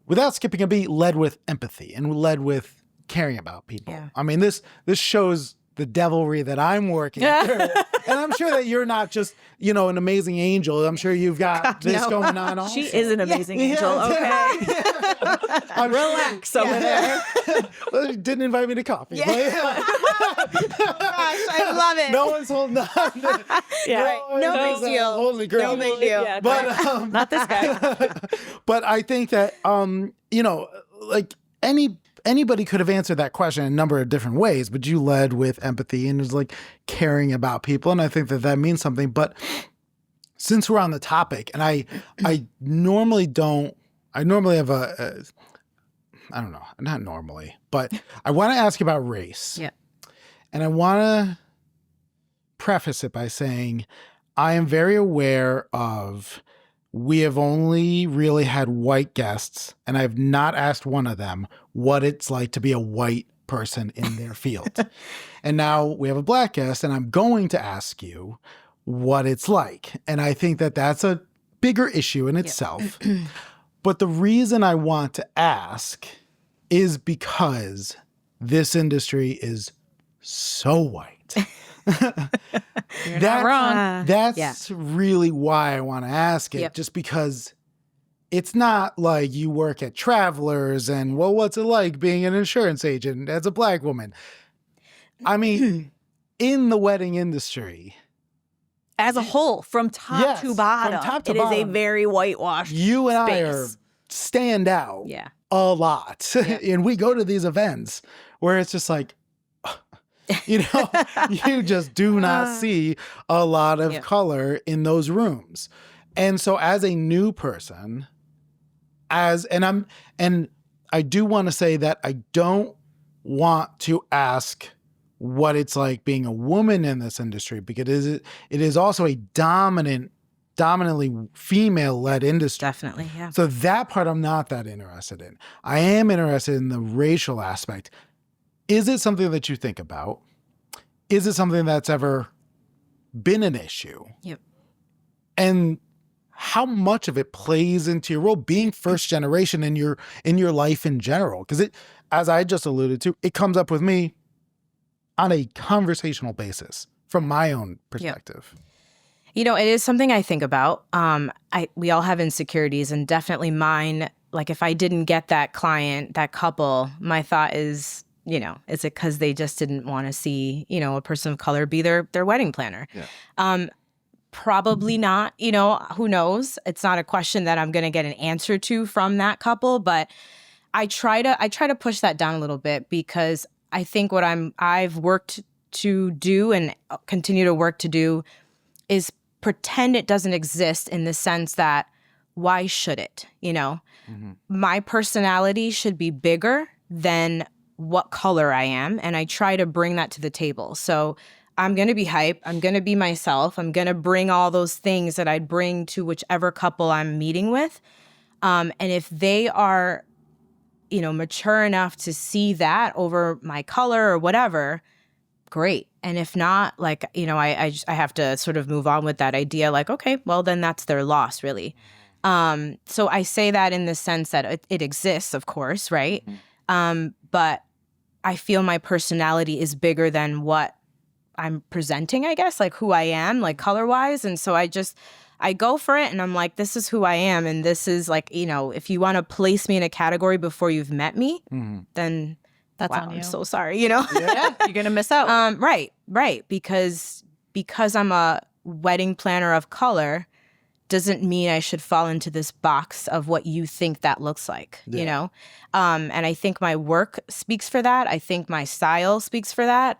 S2: without skipping a beat, led with empathy and led with caring about people.
S3: Yeah.
S2: I mean, this shows the devilry that I'm working through. And I'm sure that you're not just, an amazing angel. I'm sure you've got this going on also.
S1: She is an amazing angel. Okay.
S3: Relax over there.
S2: Well, she didn't invite me to coffee.
S3: Yeah. Gosh, I love it.
S2: No one's holding on.
S3: No big deal.
S2: Holy girl.
S3: No big deal.
S1: Yeah,
S2: But
S1: not this guy.
S2: but I think that like anybody could have answered that question in a number of different ways, but you led with empathy and was like caring about people. And I think that means something. But since we're on the topic, and I normally have I don't know, not normally, but I want to ask about race.
S3: Yeah.
S2: And I want to preface it by saying I am very aware of, we have only really had white guests, and I've not asked one of them what it's like to be a white person in their field. And now we have a black guest, and I'm going to ask you what it's like. And I think that that's a bigger issue in itself. But the reason I want to ask is because this industry is so white.
S1: You're not wrong.
S2: That's really why I want to ask it, just because it's not like you work at Travelers and, well, what's it like being an insurance agent as a black woman? I mean, in the wedding industry,
S1: as a whole, from top to bottom, it is a very whitewashed
S2: you and
S1: space.
S2: I are stand out
S3: Yeah.
S2: a lot. And we go to these events where it's just like, you just do not see a lot of color in those rooms. And so as a new person, and I do want to say that I don't want to ask what it's like being a woman in this industry, because it is also a dominantly female-led industry.
S3: Definitely, yeah.
S2: So that part I'm not that interested in. I am interested in the racial aspect. Is it something that you think about? Is it something that's ever been an issue.
S3: Yep.
S2: And how much of it plays into your role being first generation in your life in general? Because it, as I just alluded to, it comes up with me on a conversational basis from my own perspective.
S3: You know, it is something I think about. We all have insecurities, and definitely mine. Like, if I didn't get that client, that couple, my thought is, you know, is it because they just didn't want to see, you know, a person of color be their wedding planner?
S2: Yeah.
S3: Probably not. You know, who knows? It's not a question that I'm going to get an answer to from that couple, but I try to push that down a little bit, because I think what I've worked to do and continue to work to do is pretend it doesn't exist, in the sense that, why should it? You know, my personality should be bigger than what color I am. And I try to bring that to the table. So I'm going to be hype. I'm going to be myself. I'm going to bring all those things that I'd bring to whichever couple I'm meeting with. And if they are, you know, mature enough to see that over my color or whatever, great. And if not, like, you know, I have to sort of move on with that idea. Like, okay, well, then that's their loss, really. So I say that in the sense that it exists, of course, right? But I feel my personality is bigger than what I'm presenting, I guess, like who I am, like color-wise. And so I go for it, and I'm like, this is who I am. And this is like, you know, if you want to place me in a category before you've met me, then
S1: That's
S3: wow,
S1: on you.
S3: I'm so sorry, you know?
S1: Yeah, you're going to miss out.
S3: Right. Because I'm a wedding planner of color doesn't mean I should fall into this box of what you think that looks like, you know? And I think my work speaks for that. I think my style speaks for that.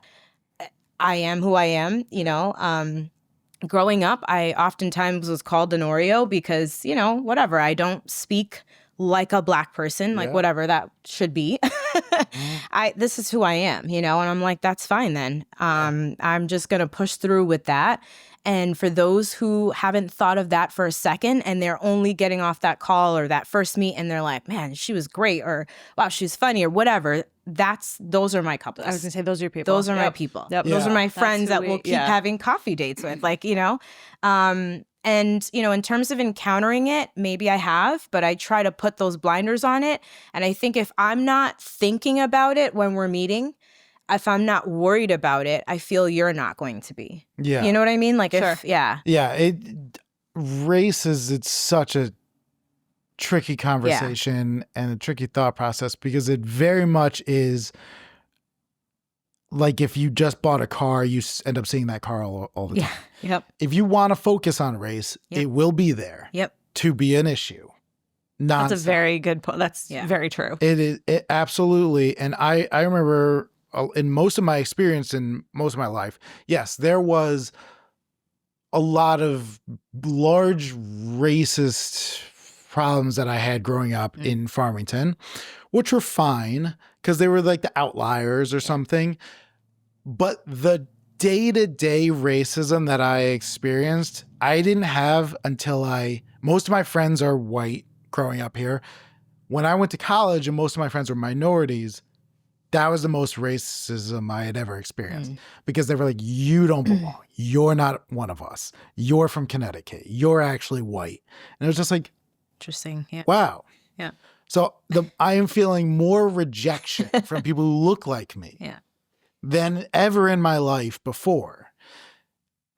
S3: I am who I am, you know? Growing up, I oftentimes was called an Oreo because, you know, whatever, I don't speak like a Black person, like whatever that should be. This is who I am, you know? And I'm like, that's fine then. I'm just going to push through with that. And for those who haven't thought of that for a second, and they're only getting off that call or that first meet, and they're like, man, she was great, or wow, she's funny, or whatever, those are my couples.
S1: I was going to say, those are your people.
S3: Those are my people.
S1: Yep.
S3: Those are my
S1: That's
S3: friends
S1: who
S3: that
S1: we-
S3: we'll keep
S1: yeah.
S3: having coffee dates with, like, you know? And, you know, in terms of encountering it, maybe I have, but I try to put those blinders on it. And I think if I'm not thinking about it when we're meeting, if I'm not worried about it, I feel you're not going to be.
S2: Yeah.
S3: You know what I mean? Like,
S1: Sure.
S3: Yeah.
S2: Race it's such a tricky conversation and a tricky thought process, because it very much is like, if you just bought a car, you end up seeing that car all the time.
S1: Yep.
S2: If you want to focus on race, it will be there to be an issue.
S1: That's a very good point. That's very true.
S2: It is absolutely. And I remember in most of my experience in most of my life, yes, there was a lot of large racist problems that I had growing up in Farmington, which were fine because they were like the outliers or something. But the day-to-day racism that I experienced, I didn't have until most of my friends are white growing up here. When I went to college and most of my friends were minorities, that was the most racism I had ever experienced, because they were like, you don't belong. You're not one of us. You're from Connecticut. You're actually white. And it was just like,
S3: Interesting. Yeah.
S2: wow.
S3: Yeah.
S2: So I am feeling more rejection from people who look like me than ever in my life before.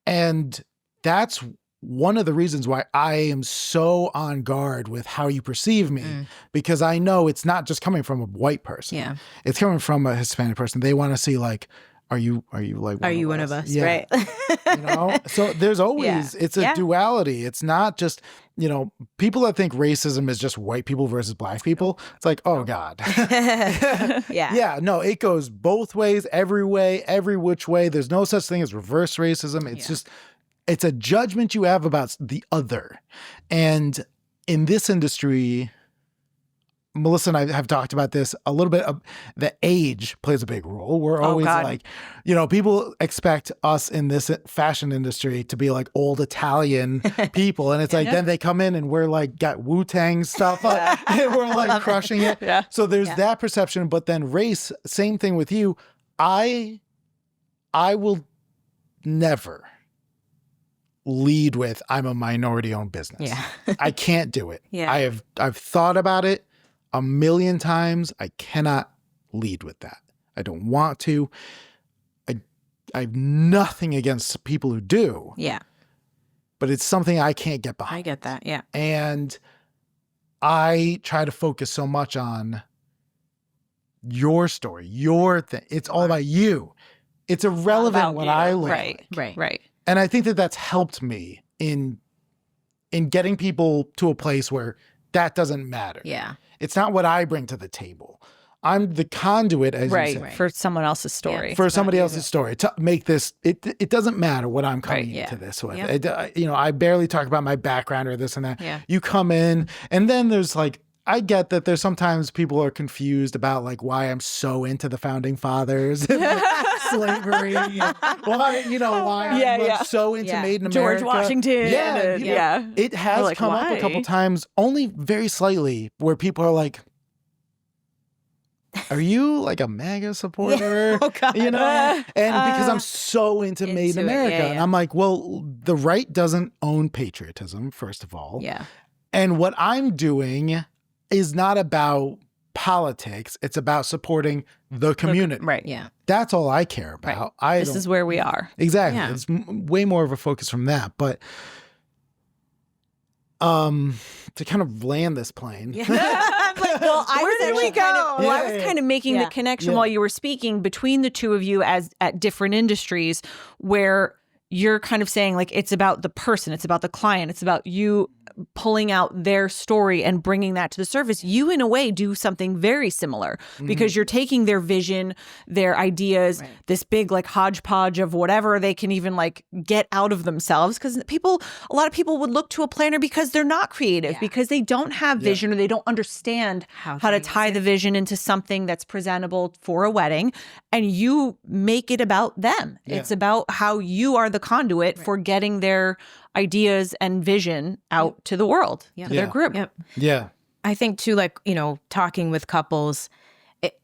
S2: And that's one of the reasons why I am so on guard with how you perceive me, because I know it's not just coming from a white person.
S3: Yeah.
S2: It's coming from a Hispanic person. They want to see, like, are you like
S3: one of us?
S2: Yeah.
S3: Right.
S2: You know? So there's always, it's a duality. It's not just, you know, people that think racism is just white people versus Black people. It's like, oh God. Yeah, no, it goes both ways, every way, every which way. There's no such thing as reverse racism. It's just, it's a judgment you have about the other. And in this industry, Melissa and I have talked about this a little bit. The age plays a big role. We're always like, you know, people expect us in this fashion industry to be like old Italian people. And it's like, then they come in and we're like, got Wu-Tang stuff up and we're like crushing it.
S1: Yeah.
S2: So there's that perception. But then race, same thing with you. I will never lead with I'm a minority-owned business.
S3: Yeah.
S2: I can't do it.
S3: Yeah.
S2: I've thought about it a million times. I cannot lead with that. I don't want to. I have nothing against people who do.
S3: Yeah.
S2: But it's something I can't get behind.
S3: I get that. Yeah.
S2: And I try to focus so much on your story, your thing. It's all about you. It's irrelevant
S1: About
S2: what
S1: you.
S2: I look
S1: Right.
S2: like.
S1: Right.
S2: And I think that that's helped me in getting people to a place where that doesn't matter.
S3: Yeah.
S2: It's not what I bring to the table. I'm the conduit, as you
S1: Right.
S2: say,
S1: For someone else's story.
S2: for somebody else's story to make this. It doesn't matter what I'm coming
S3: Right, yeah.
S2: into this with.
S3: Yep.
S2: I barely talk about my background or this and that.
S3: Yeah.
S2: You come in, and then there's like, I get that there's sometimes people are confused about like why I'm so into the founding fathers and like, slavery. And why I'm so into
S3: Yeah.
S2: Made in
S1: George
S2: America.
S1: Washington.
S2: Yeah,
S1: and-
S2: yeah. It has
S1: We're like,
S2: come up a couple
S1: why?
S2: times, only very slightly, where people are like, are you like a MAGA supporter?
S3: Oh, God.
S2: And because I'm so into Made in
S3: Into it,
S2: America.
S3: yeah,
S2: And
S3: yeah.
S2: I'm like, well, the right doesn't own patriotism, first of all.
S3: Yeah.
S2: And what I'm doing is not about politics. It's about supporting the community.
S1: Right.
S3: Yeah.
S2: That's all I care about.
S1: This is where we are.
S2: Exactly.
S3: Yeah.
S2: It's way more of a focus from that. But to kind of land this plane.
S1: Well,
S3: Where did we go?
S1: I was kind of making
S3: Yeah.
S1: the connection
S2: Yeah.
S1: while you were speaking between the two of you as at different industries where you're kind of saying like it's about the person, it's about the client, it's about you pulling out their story and bringing that to the surface. You in a way do something very similar because you're taking their vision, their ideas, this big like hodgepodge of whatever they can even like get out of themselves, because a lot of people would look to a planner because they're not creative, because they don't have vision or they don't understand how to tie the vision into something that's presentable for a wedding, and you make it about them. It's about how you are the conduit for getting their ideas and vision out to the world, to their group.
S3: Yep.
S2: Yeah.
S3: I think too, like, talking with couples,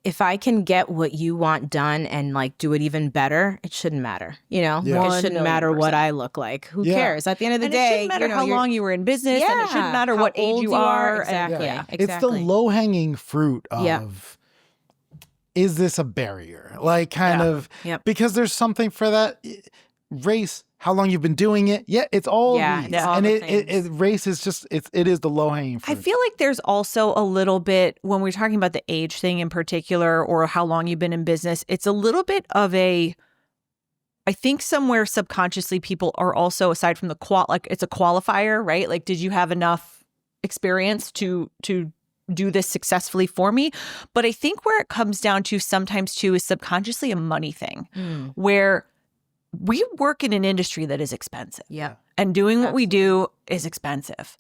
S3: if I can get what you want done and like do it even better, it shouldn't matter.
S2: Yeah.
S3: It shouldn't matter what I look like. Who cares? At the end of the
S1: And
S3: day,
S1: it shouldn't matter how long you were in business, and it shouldn't matter
S3: how
S1: what age
S3: old
S1: you are.
S3: Exactly.
S1: And,
S2: It's the low-hanging fruit of, is this a barrier? Like kind of, because there's something for that. Race, how long you've been doing it. Yeah, it's all these.
S3: it's all
S2: And
S3: the
S2: race is just, it is the low-hanging fruit.
S1: I feel like there's also a little bit, when we're talking about the age thing in particular, or how long you've been in business, it's a little bit of I think somewhere subconsciously people are also, aside from it's a qualifier, right? Like, did you have enough experience to do this successfully for me? But I think where it comes down to sometimes too is subconsciously a money thing, where we work in an industry that is expensive.
S3: Yeah.
S1: And doing what we do is expensive.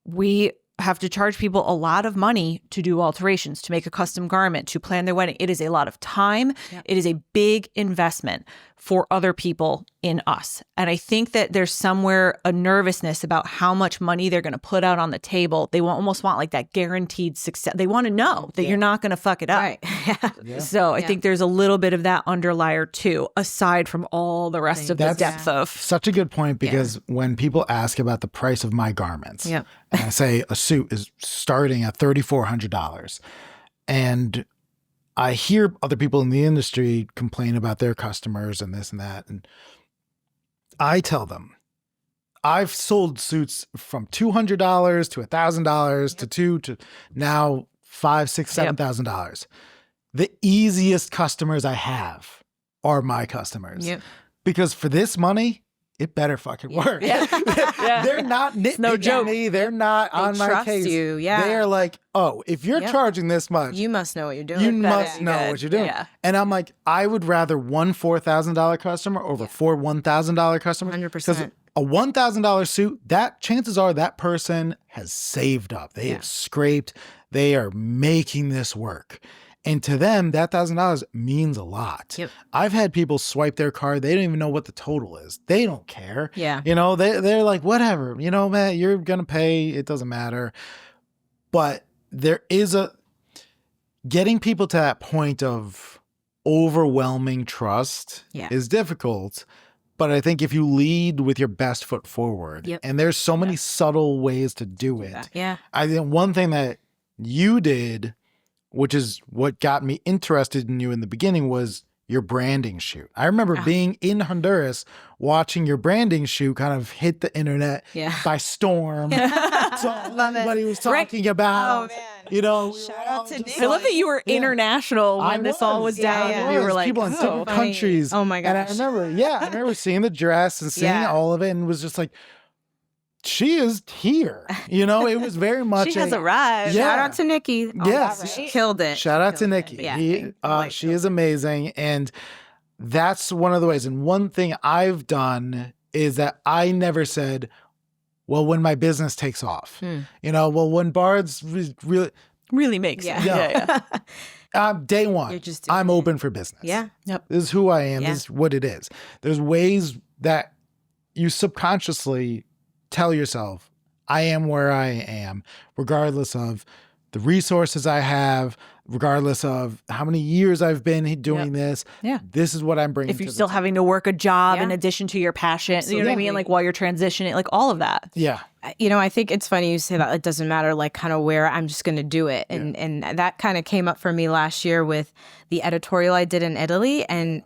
S1: We have to charge people a lot of money to do alterations, to make a custom garment, to plan their wedding. It is a lot of time. It is a big investment for other people in us. And I think that there's somewhere a nervousness about how much money they're going to put out on the table. They almost want like that guaranteed success. They want to know that you're not going to fuck it up.
S3: Right.
S1: So I think there's a little bit of that underlier too, aside from all the rest of the
S2: That's
S1: depth of.
S2: Such a good point, because when people ask about the price of my garments,
S3: Yep.
S2: and I say a suit is starting at $3,400, and I hear other people in the industry complain about their customers and this and that, and I tell them, I've sold suits from $200 to $1,000 to now $5,000, $6,000, $7,000. The easiest customers I have are my customers, because for this money, it better fucking work. They're not nitpicking
S1: no joke.
S2: me. They're not on my
S3: trust
S2: case.
S3: you, yeah.
S2: They're like, oh, if you're charging this much,
S3: You must know what you're doing.
S2: you
S3: Better.
S2: must know what you're doing.
S1: Yeah.
S2: And I'm like, I would rather one $4,000 customer over four $1,000 customers.
S3: 100%.
S2: Because a $1,000 suit, that chances are that person has saved up. They have scraped. They are making this work. And to them, that $1,000 means a lot.
S3: Yep.
S2: I've had people swipe their card. They don't even know what the total is. They don't care.
S3: Yeah.
S2: They're like, whatever, man, you're going to pay. It doesn't matter. But there is getting people to that point of overwhelming trust is difficult. But I think if you lead with your best foot forward, and there's so many subtle ways to do it.
S3: Yeah.
S2: I think one thing that you did, which is what got me interested in you in the beginning, was your branding shoot. I remember being in Honduras watching your branding shoot kind of hit the internet by storm. So everybody was talking about, you know.
S3: Shout out to Nick.
S1: I love that you were international when this all was down. We were like,
S2: people in different countries.
S3: Oh my gosh.
S2: And I remember seeing the dress and seeing all of it and was just like, she is here. You know, it was very much
S1: she has arrived.
S2: Yeah.
S3: Shout out to Nikki.
S2: Yes.
S3: She killed it.
S2: Shout out to Nikki.
S3: Yeah.
S2: She is amazing. And that's one of the ways. And one thing I've done is that I never said, well, when my business takes off, you know, well, when Bard's
S1: really makes sense.
S2: Day one, I'm open for business.
S3: Yeah.
S2: Yep. This is who I am. This is what it is. There's ways that you subconsciously tell yourself, I am where I am, regardless of the resources I have, regardless of how many years I've been doing this. Yeah. This is what I'm bringing.
S1: If you're still having to work a job in addition to your passion, you know what I mean? Like while you're transitioning, like all of that.
S2: Yeah.
S3: You know, I think it's funny you say that. It doesn't matter like kind of where, I'm just going to do it. And that kind of came up for me last year with the editorial I did in Italy. And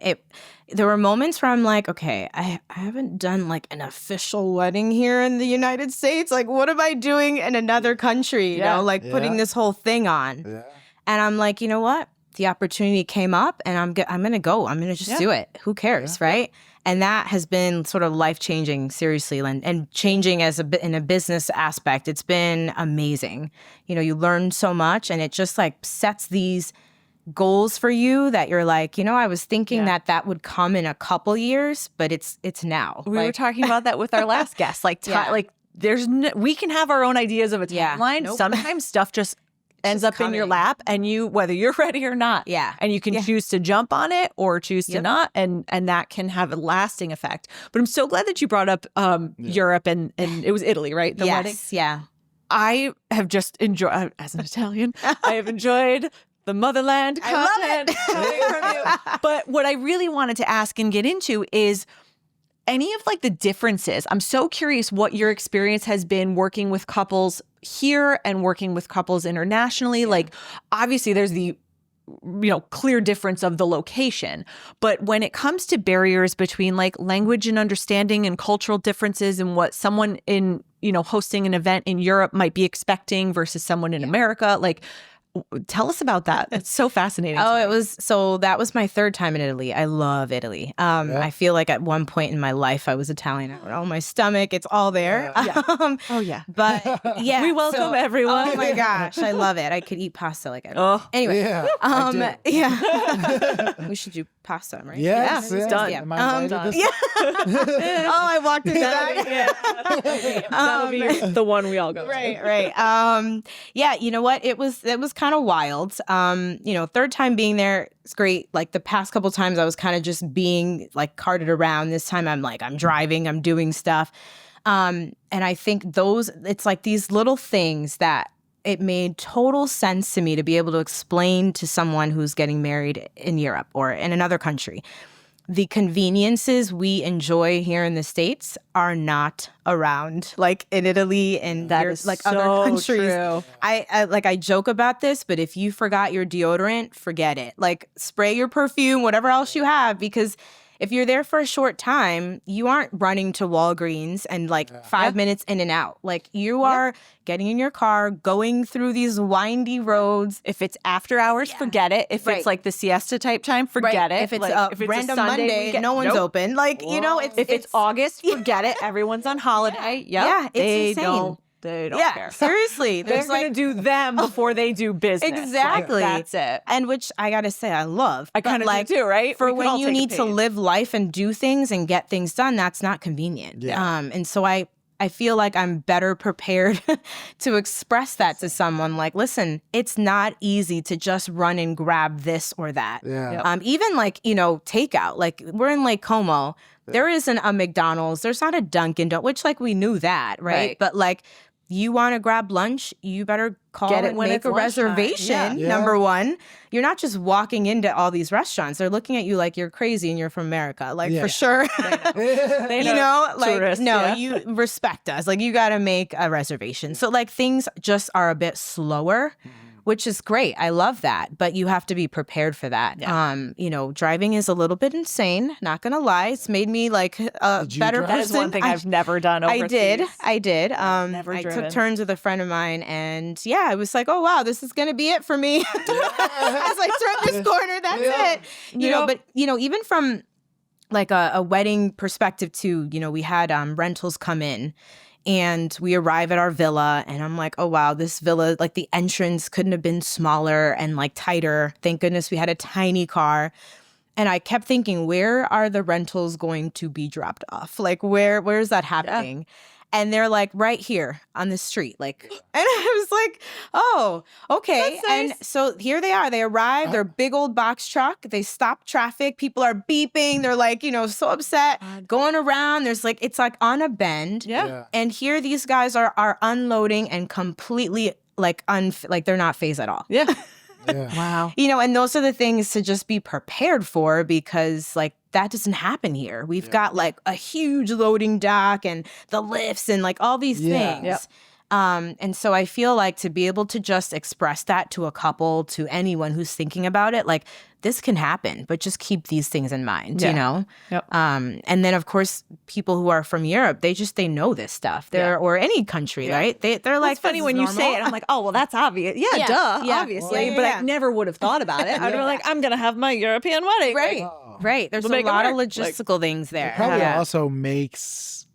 S3: there were moments where I'm like, okay, I haven't done like an official wedding here in the United States. Like, what am I doing in another country? You know, like putting this whole thing on. Yeah. And I'm like, you know what? The opportunity came up and I'm going to go. I'm going to just do it. Who cares, right? And that has been sort of life-changing, seriously, and changing in a business aspect. It's been amazing. You know, you learn so much and it just like sets these goals for you that you're like, you know, I was thinking that would come in a couple years, but it's now.
S1: We were talking about that with our last guest. Like, like we can have our own ideas of a timeline. Nope. Sometimes stuff just ends up in your lap and whether you're ready or not. Yeah. And you can choose to jump on it or choose to not. And that can have a lasting effect. But I'm so glad that you brought up Europe and it was Italy, right? The wedding.
S3: Yeah.
S1: I have just enjoyed, as an Italian, I have enjoyed the motherland content. But what I really wanted to ask and get into is any of like the differences. I'm so curious what your experience has been working with couples here and working with couples internationally. Like obviously there's the clear difference of the location, but when it comes to barriers between like language and understanding and cultural differences and what someone in, hosting an event in Europe might be expecting versus someone in America, like tell us about that. It's so fascinating.
S3: That was my third time in Italy. I love Italy. I feel like at one point in my life I was Italian. I don't know, my stomach, it's all there. But yeah.
S1: We welcome everyone.
S3: Oh my gosh, I love it. I could eat pasta like anyway. We should do pasta, right?
S2: Yes,
S1: it's done.
S2: Am I
S1: done.
S3: I walked in that.
S1: That'll be the one we all go to.
S3: Right. You know what? It was kind of wild. Third time being there, it's great. Like the past couple times I was kind of just being like carted around. This time I'm driving, I'm doing stuff. And I think it's like these little things that it made total sense to me to be able to explain to someone who's getting married in Europe or in another country. The conveniences we enjoy here in the States are not around, like in Italy and other countries.
S1: True.
S3: I joke about this, but if you forgot your deodorant, forget it. Like spray your perfume, whatever else you have, because if you're there for a short time, you aren't running to Walgreens and 5 minutes in and out. Like you are getting in your car, going through these windy roads.
S1: If it's after hours, forget it. If it's like the siesta type time, forget it.
S3: If it's a random Monday, no one's open.
S1: If it's August, forget it. Everyone's on holiday.
S3: Yeah, it's insane.
S1: They don't care.
S3: Seriously.
S1: They're going to do them before they do business.
S3: Exactly.
S1: That's it.
S3: And which I got to say, I love.
S1: I kind of do too, right?
S3: For when you need to live life and do things and get things done, that's not convenient.
S1: Yeah.
S3: And so I feel like I'm better prepared to express that to someone. Like, listen, it's not easy to just run and grab this or that.
S2: Yeah.
S3: Even takeout. Like we're in Lake Como. There isn't a McDonald's. There's not a Dunkin', which we knew that, right? But you want to grab lunch, you better call
S1: Get it
S3: and
S1: when
S3: make
S1: it's
S3: a
S1: lunchtime.
S3: reservation.
S2: Yeah.
S3: Number one, you're not just walking into all these restaurants. They're looking at you like you're crazy and you're from America. Like,
S2: Yeah.
S3: for sure.
S1: They
S3: You know, like,
S1: tourists,
S3: no,
S1: yeah.
S3: you respect us. Like, you got to make a reservation. So, like, things just are a bit slower, which is great. I love that. But you have to be prepared for that.
S1: Yeah.
S3: You know, driving is a little bit insane. Not going to lie. It's made me, like, a
S2: Did you
S3: better
S2: drive?
S1: That is one
S3: person.
S1: thing I've never done overseas.
S3: I did.
S1: Never
S3: I
S1: driven.
S3: took turns with a friend of mine, and yeah, I was like, oh wow, this is gonna be it for me. As I turn this corner, that's it. You know, but you know, even from like a wedding perspective too, you know, we had rentals come in. And we arrive at our villa, and I'm like, oh, wow, this villa, like the entrance couldn't have been smaller and like tighter. Thank goodness we had a tiny car. And I kept thinking, where are the rentals going to be dropped off? Like, where is that happening? And they're like, right here on the street. Like, and I was like, oh, okay.
S1: That's nice.
S3: And so here they are. They arrive. They're a big old box truck. They stop traffic. People are beeping. They're like, you know, so upset, going around. There's like, it's like on a bend.
S1: Yeah.
S3: And here these guys are unloading and completely like they're not phased at all.
S1: Yeah.
S2: Yeah.
S1: Wow.
S3: You know, and those are the things to just be prepared for, because like that doesn't happen here. We've got like a huge loading dock and the lifts and like all these things.
S1: Yep.
S3: And so I feel like to be able to just express that to a couple, to anyone who's thinking about it, like this can happen, but just keep these things in mind, you know?
S1: Yep.
S3: And then of course, people who are from Europe, they know this stuff. Or any country, right? They're like,
S1: It's funny
S3: "This
S1: when
S3: is
S1: you say
S3: normal."
S1: it, I'm like, oh, well, that's obvious. Yeah,
S3: Yeah,
S1: duh,
S3: yeah.
S1: obviously.
S3: Yeah,
S1: but
S3: yeah.
S1: I never would have thought about it. I'd be like, I'm going to have my European wedding.
S3: Right.
S2: Oh.
S3: Right. There's
S1: We'll
S3: a
S1: make it
S3: lot of
S1: work.
S3: logistical things there.
S2: It probably
S3: Yeah.
S2: also makes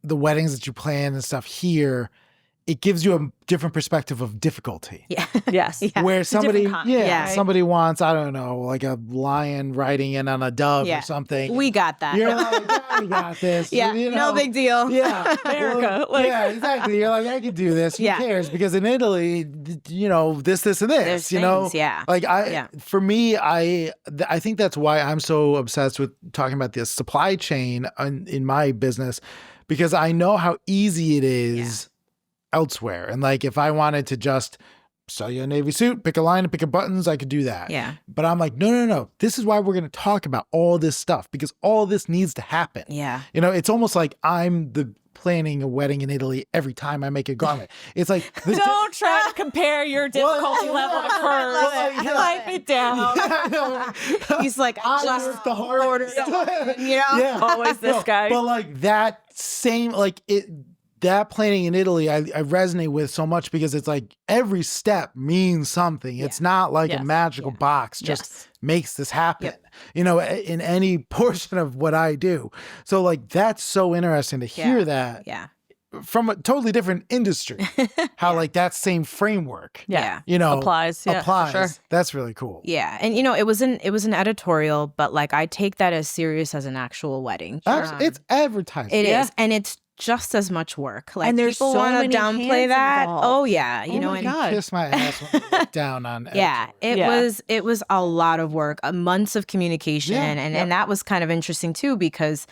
S2: the weddings that you plan and stuff here, it gives you a different perspective of difficulty.
S3: Yeah.
S1: Yes.
S3: Yeah.
S2: Where somebody,
S1: different kind, right?
S2: somebody wants, I don't know, like a lion riding in on a dove
S3: Yeah.
S2: or something.
S3: We got that.
S2: You're like, yeah, we got this.
S3: Yeah.
S2: You
S3: No
S2: know?
S3: big deal.
S2: Yeah.
S1: America,
S2: Well,
S1: like-
S2: yeah, exactly. You're like, I could do this. Who
S3: Yeah.
S2: cares? Because in Italy, you know, this, and this,
S3: There's
S2: you know?
S3: things, yeah.
S2: Like
S3: Yeah.
S2: for me, I think that's why I'm so obsessed with talking about the supply chain in my business, because I know how easy it is elsewhere. And like, if I wanted to just sell you a Navy suit, pick a line and pick a buttons, I could do that.
S3: Yeah.
S2: But I'm like, no. This is why we're going to talk about all this stuff, because all this needs to happen.
S3: Yeah.
S2: You know, it's almost like I'm the planning a wedding in Italy every time I make a garment. It's like,
S1: Don't try to compare your difficulty level to hers. Pipe it down.
S3: He's like,
S2: I
S3: just
S2: work the hardest.
S3: you know?
S2: Yeah.
S1: Always this guy.
S2: But like that same, like that planning in Italy, I resonate with so much, because it's like every step means something. It's not like a
S1: Yes.
S2: magical box just
S1: Yes.
S2: makes this happen, you know, in any portion of what I do. So like, that's so interesting to hear that
S3: Yeah.
S2: from a totally different industry, how like that same framework,
S3: Yeah.
S2: you know,
S1: Applies, yeah, for
S2: applies.
S1: sure.
S2: That's really cool.
S3: Yeah. And you know, it was an editorial, but like I take that as serious as an actual wedding.
S2: It's advertising.
S3: It is,
S1: Yeah.
S3: And it's just as much work. Like,
S1: And there's
S3: people
S1: so
S3: want to
S1: many
S3: downplay
S1: hands
S3: that.
S1: involved.
S3: Oh yeah. You
S1: Oh
S3: know,
S1: my
S3: and
S1: God.
S2: Kiss my ass when I look down on
S3: yeah,
S2: editorial.
S3: it was a lot of work, months of communication.
S2: Yeah,
S3: And that was kind of interesting too, because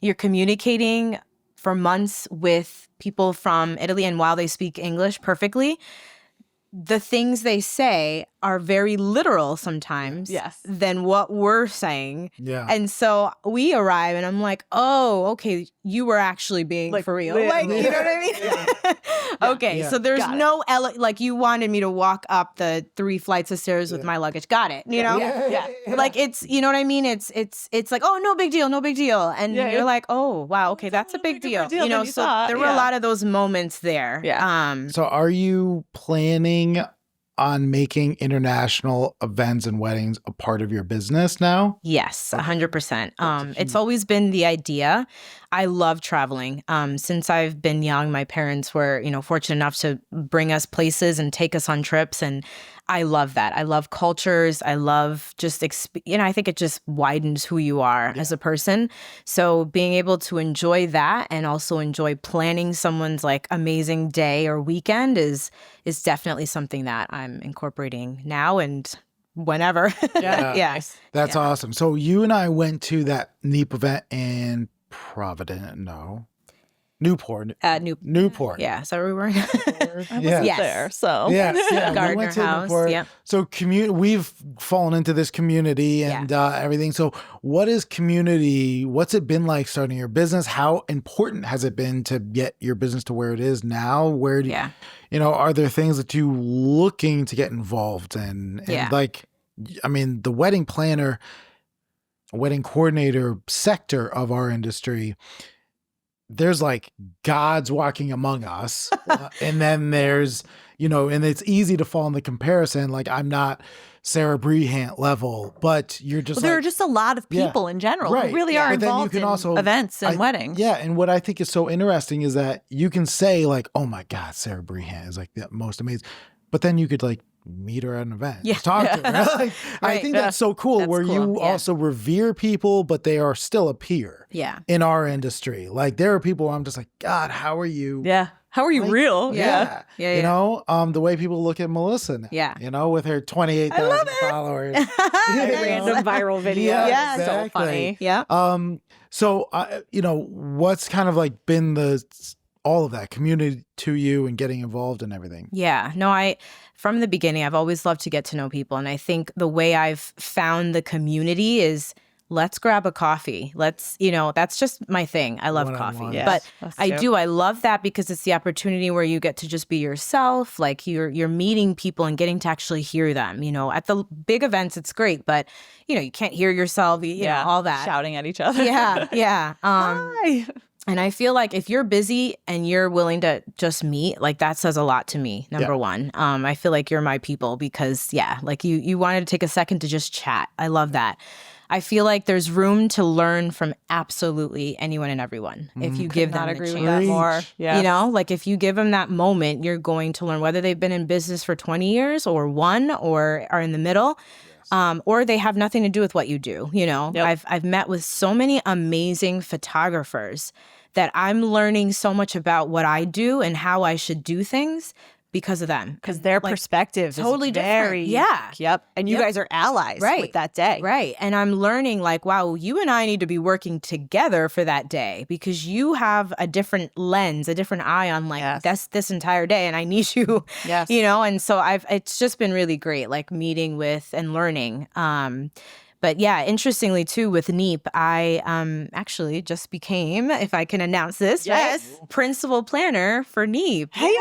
S3: you're communicating for months with people from Italy, and while they speak English perfectly, the things they say are very literal sometimes
S1: Yes.
S3: than what we're saying.
S2: Yeah.
S3: And so we arrive and I'm like, oh, okay, you were actually being
S1: Like,
S3: for real.
S1: yeah.
S3: Like, you know what I mean? Okay,
S2: Yeah.
S3: so there's
S1: Got it.
S3: no, like you wanted me to walk up the 3 flights of stairs with my luggage. Got it, you know?
S1: Yeah.
S3: Like it's, you know what I mean? It's like, oh, no big deal. And
S1: Yeah,
S3: you're
S1: yeah.
S3: like, oh, wow, okay, that's a big deal.
S1: deal
S3: You know,
S1: than you
S3: so
S1: thought,
S3: there were a
S1: yeah.
S3: lot of those moments there.
S1: Yeah.
S2: So are you planning on making international events and weddings a part of your business now?
S3: Yes, 100%. It's always been the idea. I love traveling. Since I've been young, my parents were, you know, fortunate enough to bring us places and take us on trips. And I love that. I love cultures. I love just, I think it just widens who you are as a person. So being able to enjoy that and also enjoy planning someone's like amazing day or weekend is definitely something that I'm incorporating now and whenever.
S2: Yeah.
S3: Yeah.
S2: That's awesome. So you and I went to that NEEP event in Providence. No. Newport.
S3: Newport. Yeah. So we were.
S2: Yes.
S1: there. So
S2: Yes, yeah,
S3: Gardner
S2: we went to
S3: House,
S2: Newport.
S3: yep.
S2: So we've fallen into this community and everything. So what is community? What's it been like starting your business? How important has it been to get your business to where it is now? Where do you know, are there things that you looking to get involved in? And like, I mean, the wedding planner, wedding coordinator sector of our industry, there's like gods walking among us. And then there's, you know, and it's easy to fall in the comparison. Like I'm not Sarah Brehant level, but you're just
S1: there are just a lot of people in general who really are
S2: But then you
S1: involved
S2: can
S1: in
S2: also,
S1: events and weddings.
S2: Yeah. And what I think is so interesting is that you can say like, oh my God, Sarah Brehant is like the most amazing. But then you could like meet her at an event, just talk to her. Like, I think that's so cool where you also revere people, but they are still a peer in our industry. Like there are people where I'm just like, God, how are you?
S1: Yeah. How are you real?
S2: Yeah. You know, the way people look at Melissa now, you know, with her 28,000 followers.
S1: Random viral video.
S2: Yeah,
S1: So funny.
S3: Yeah.
S2: So, you know, what's kind of like been all of that community to you and getting involved and everything?
S3: Yeah. No, from the beginning, I've always loved to get to know people. And I think the way I've found the community is let's grab a coffee. You know, that's just my thing. I love coffee.
S1: Yes,
S3: but I love that because it's the opportunity where you get to just be yourself. Like you're meeting people and getting to actually hear them. You know, at the big events, it's great, but you know, you can't hear yourself, you know, all that.
S1: Shouting at each other.
S3: Yeah.
S1: Hi.
S3: And I feel like if you're busy and you're willing to just meet, like that says a lot to me, number one. I feel like you're my people because, like you wanted to take a second to just chat. I love that. I feel like there's room to learn from absolutely anyone and everyone if you give them the chance.
S1: With that more.
S3: You know, like if you give them that moment, you're going to learn whether they've been in business for 20 years or one or are in the middle. Or they have nothing to do with what you do. You know, I've met with so many amazing photographers that I'm learning so much about what I do and how I should do things because of them.
S1: Because their perspective
S3: totally
S1: is very
S3: different.
S1: Yep. And you guys are allies with that day.
S3: Right. And I'm learning like, wow, you and I need to be working together for that day because you have a different lens, a different eye on like this entire day. And I need you, you know? And so it's just been really great, like meeting with and learning. But yeah, interestingly too, with Int'l, I actually just became, if I can announce this, principal planner for Int'l.
S1: Hey,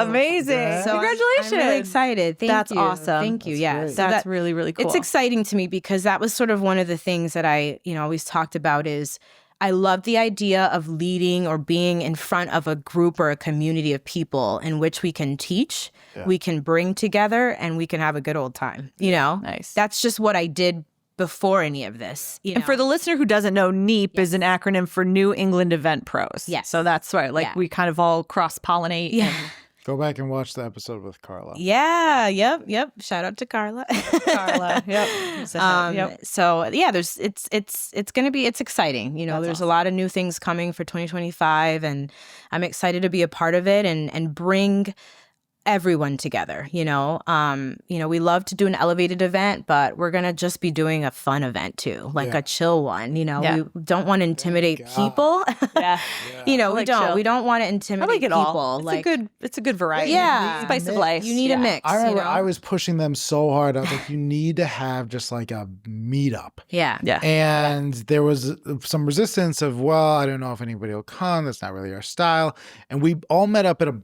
S1: amazing!
S3: So
S1: congratulations!
S3: I'm really excited. Thank you.
S1: Awesome.
S3: Thank you.
S2: That's
S3: So
S1: that's really, really cool.
S3: It's exciting to me because that was sort of one of the things that I, always talked about is I love the idea of leading or being in front of a group or a community of people in which we can teach, we can bring together, and we can have a good old time. You know,
S1: nice.
S3: That's just what I did before any of this.
S1: And for the listener who doesn't know, NEEP is an acronym for New England Event Pros.
S3: Yes.
S1: So that's right. Like we kind of all cross-pollinate.
S3: Yeah.
S2: Go back and watch the episode with Carla.
S3: Yeah. Yep. Shout out to Carla.
S1: Carla. Yep.
S3: So yeah, it's exciting. You know, there's a lot of new things coming for 2025, and I'm excited to be a part of it and bring everyone together. We love to do an elevated event, but we're gonna just be doing a fun event too, like a chill one. We don't want to intimidate people. We don't want to intimidate
S1: I like it
S3: people.
S1: All. It's a good variety.
S3: Yeah,
S1: spice of life.
S3: You need a mix.
S2: I remember I was pushing them so hard. I was like, you need to have just like a meetup.
S3: Yeah.
S2: And there was some resistance of, well, I don't know if anybody will come. That's not really our style. And we all met up at a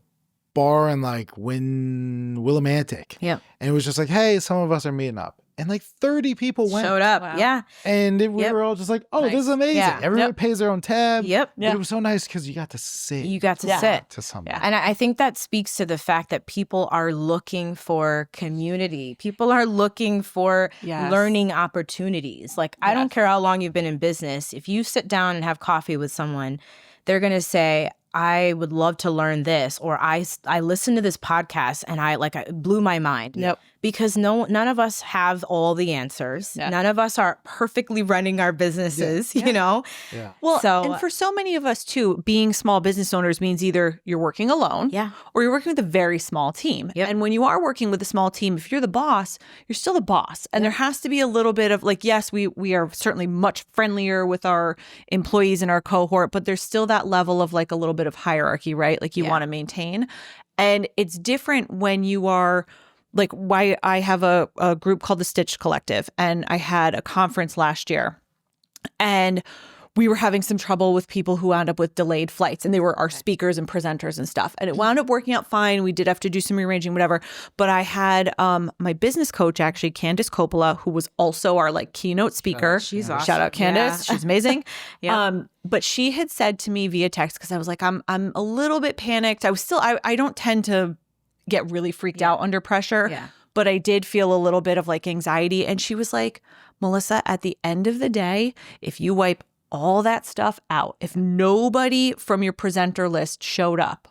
S2: bar in like Willimantic.
S3: Yeah.
S2: And it was just like, hey, some of us are meeting up. And like 30 people went.
S3: up.
S1: Wow.
S3: Yeah.
S2: And we were all just like, oh, this is amazing.
S3: Yeah.
S2: Everybody pays their own tab.
S3: Yep.
S2: But it was so nice because you got to sit.
S3: You got to sit.
S2: To somebody.
S3: And I think that speaks to the fact that people are looking for community. People are looking for learning opportunities. Like, I don't care how long you've been in business. If you sit down and have coffee with someone, they're going to say, I would love to learn this, or I listened to this podcast and it blew my mind.
S1: Yep.
S3: because none of us have all the answers.
S1: Yeah.
S3: None of us are perfectly running our businesses, you know?
S2: Yeah.
S1: Well,
S3: So-
S1: and for so many of us too, being small business owners means either you're working alone
S3: Yeah.
S1: or you're working with a very small team.
S3: Yep.
S1: And when you are working with a small team, if you're the boss, you're still the boss. And there has to be a little bit of like, yes, we are certainly much friendlier with our employees in our cohort, but there's still that level of like a little bit of hierarchy, right? Like you want to maintain. And it's different when you are like, why I have a group called the Stitch Collective, and I had a conference last year, and we were having some trouble with people who wound up with delayed flights, and they were our speakers and presenters and stuff. And it wound up working out fine. We did have to do some rearranging, whatever. But I had my business coach, actually, Candace Coppola, who was also our like keynote speaker.
S3: She's awesome.
S1: Shout out Candace.
S3: Yeah.
S1: She's amazing.
S3: Yeah.
S1: But she had said to me via text, because I was like, I'm a little bit panicked. I was still, I don't tend to get really freaked out under pressure.
S3: Yeah.
S1: But I did feel a little bit of like anxiety. And she was like, Melissa, at the end of the day, if you wipe all that stuff out, if nobody from your presenter list showed up,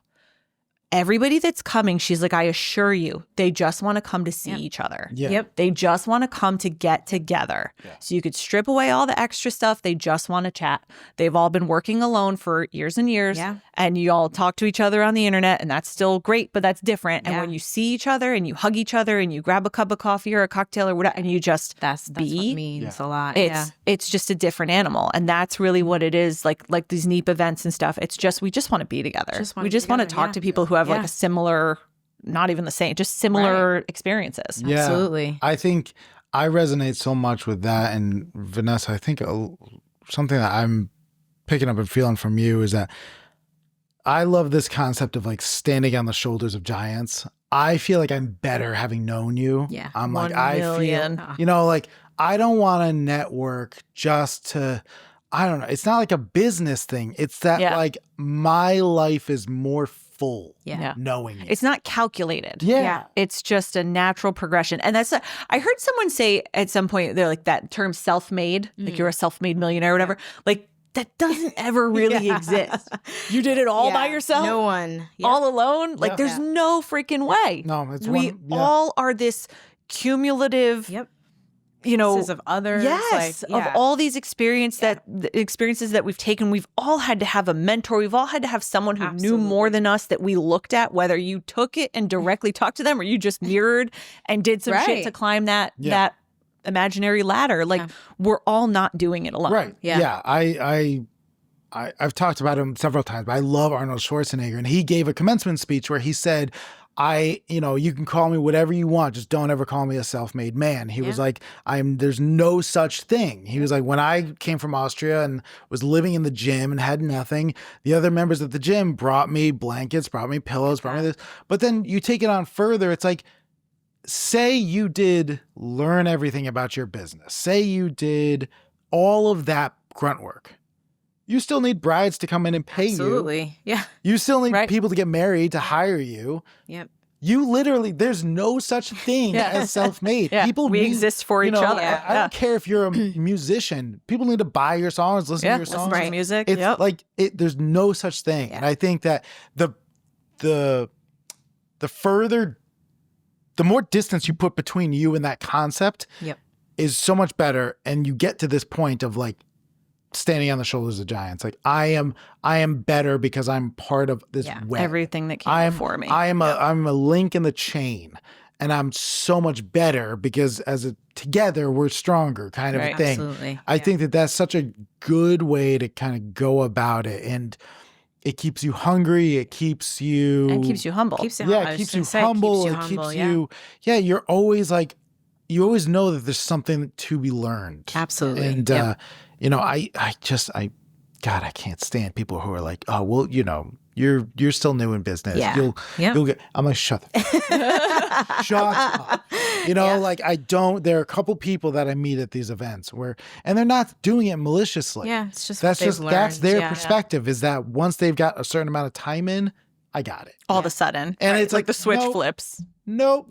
S1: everybody that's coming, she's like, I assure you, they just want to come to see each other.
S2: Yeah.
S3: Yep.
S1: They just want to come to get together. So you could strip away all the extra stuff. They just want to chat. They've all been working alone for years and years.
S3: Yeah.
S1: And you all talk to each other on the internet, and that's still great, but that's different. And
S3: Yeah.
S1: when you see each other and you hug each other and you grab a cup of coffee or a cocktail or whatever, and you just
S3: That's what means a lot.
S1: it's just a different animal. And that's really what it is. Like these NEEP events and stuff. It's just, we just want to be together. We just want to talk to people who have like a similar, not even the same, just similar experiences.
S2: Yeah.
S3: Absolutely.
S2: I think I resonate so much with that. And Vanessa, I think something that I'm picking up and feeling from you is that I love this concept of like standing on the shoulders of giants. I feel like I'm better having known you.
S3: Yeah.
S2: I'm
S1: 1
S2: like, I
S1: million.
S2: feel, you know, like I don't want to network just to, I don't know. It's not like a business thing. It's that like my life is more full knowing you.
S1: It's not calculated.
S2: Yeah.
S1: It's just a natural progression. And that's, I heard someone say at some point, they're like that term self-made, like you're a self-made millionaire or whatever. Like that doesn't ever really exist. You did it all by yourself?
S3: No one.
S1: All alone? Like there's no freaking way.
S2: No, it's
S1: we all are this cumulative, you know,
S3: of others.
S1: yes,
S3: like,
S1: of all these experiences that we've taken. We've all had to have a mentor. We've all had to have someone who knew more than us that we looked at, whether you took it and directly talked to them or you just mirrored and did some shit to climb that imaginary ladder. Like we're all not doing it alone.
S2: Right. Yeah. I've talked about him several times, but I love Arnold Schwarzenegger. And he gave a commencement speech where he said, you can call me whatever you want. Just don't ever call me a self-made man. He was like, there's no such thing. He was like, when I came from Austria and was living in the gym and had nothing, the other members of the gym brought me blankets, brought me pillows, brought me this. But then you take it on further. It's like, say you did learn everything about your business. Say you did all of that grunt work. You still need brides to come in and pay you.
S3: Absolutely. Yeah.
S2: You still need people to get married, to hire you.
S3: Yep.
S2: You literally, there's no such thing as self-made. People
S1: we exist for each other.
S2: I don't care if you're a musician. People need to buy your songs, listen to your songs.
S1: Listen to music.
S2: It's like, there's no such thing. And I think that the further, the more distance you put between you and that concept is so much better. And you get to this point of like, standing on the shoulders of giants. Like I am better because I'm part of this web.
S1: Everything that came before me.
S2: I'm a link in the chain, and I'm so much better because together we're stronger, kind of a thing.
S3: Absolutely.
S2: I think that that's such a good way to kind of go about it, and it keeps you hungry. It keeps you
S1: humble.
S2: It keeps you humble. It keeps you. Yeah, you're always like, you always know that there's something to be learned.
S3: Absolutely.
S2: And God, I can't stand people who are like, oh, well, you're still new in business.
S3: Yeah.
S2: You'll get, I'm like, shut up. Like there are a couple people that I meet at these events and they're not doing it maliciously.
S3: Yeah. It's just,
S2: that's their perspective is that once they've got a certain amount of time in, I got it.
S1: All of a sudden.
S2: And it's
S1: like the switch flips.
S2: Nope.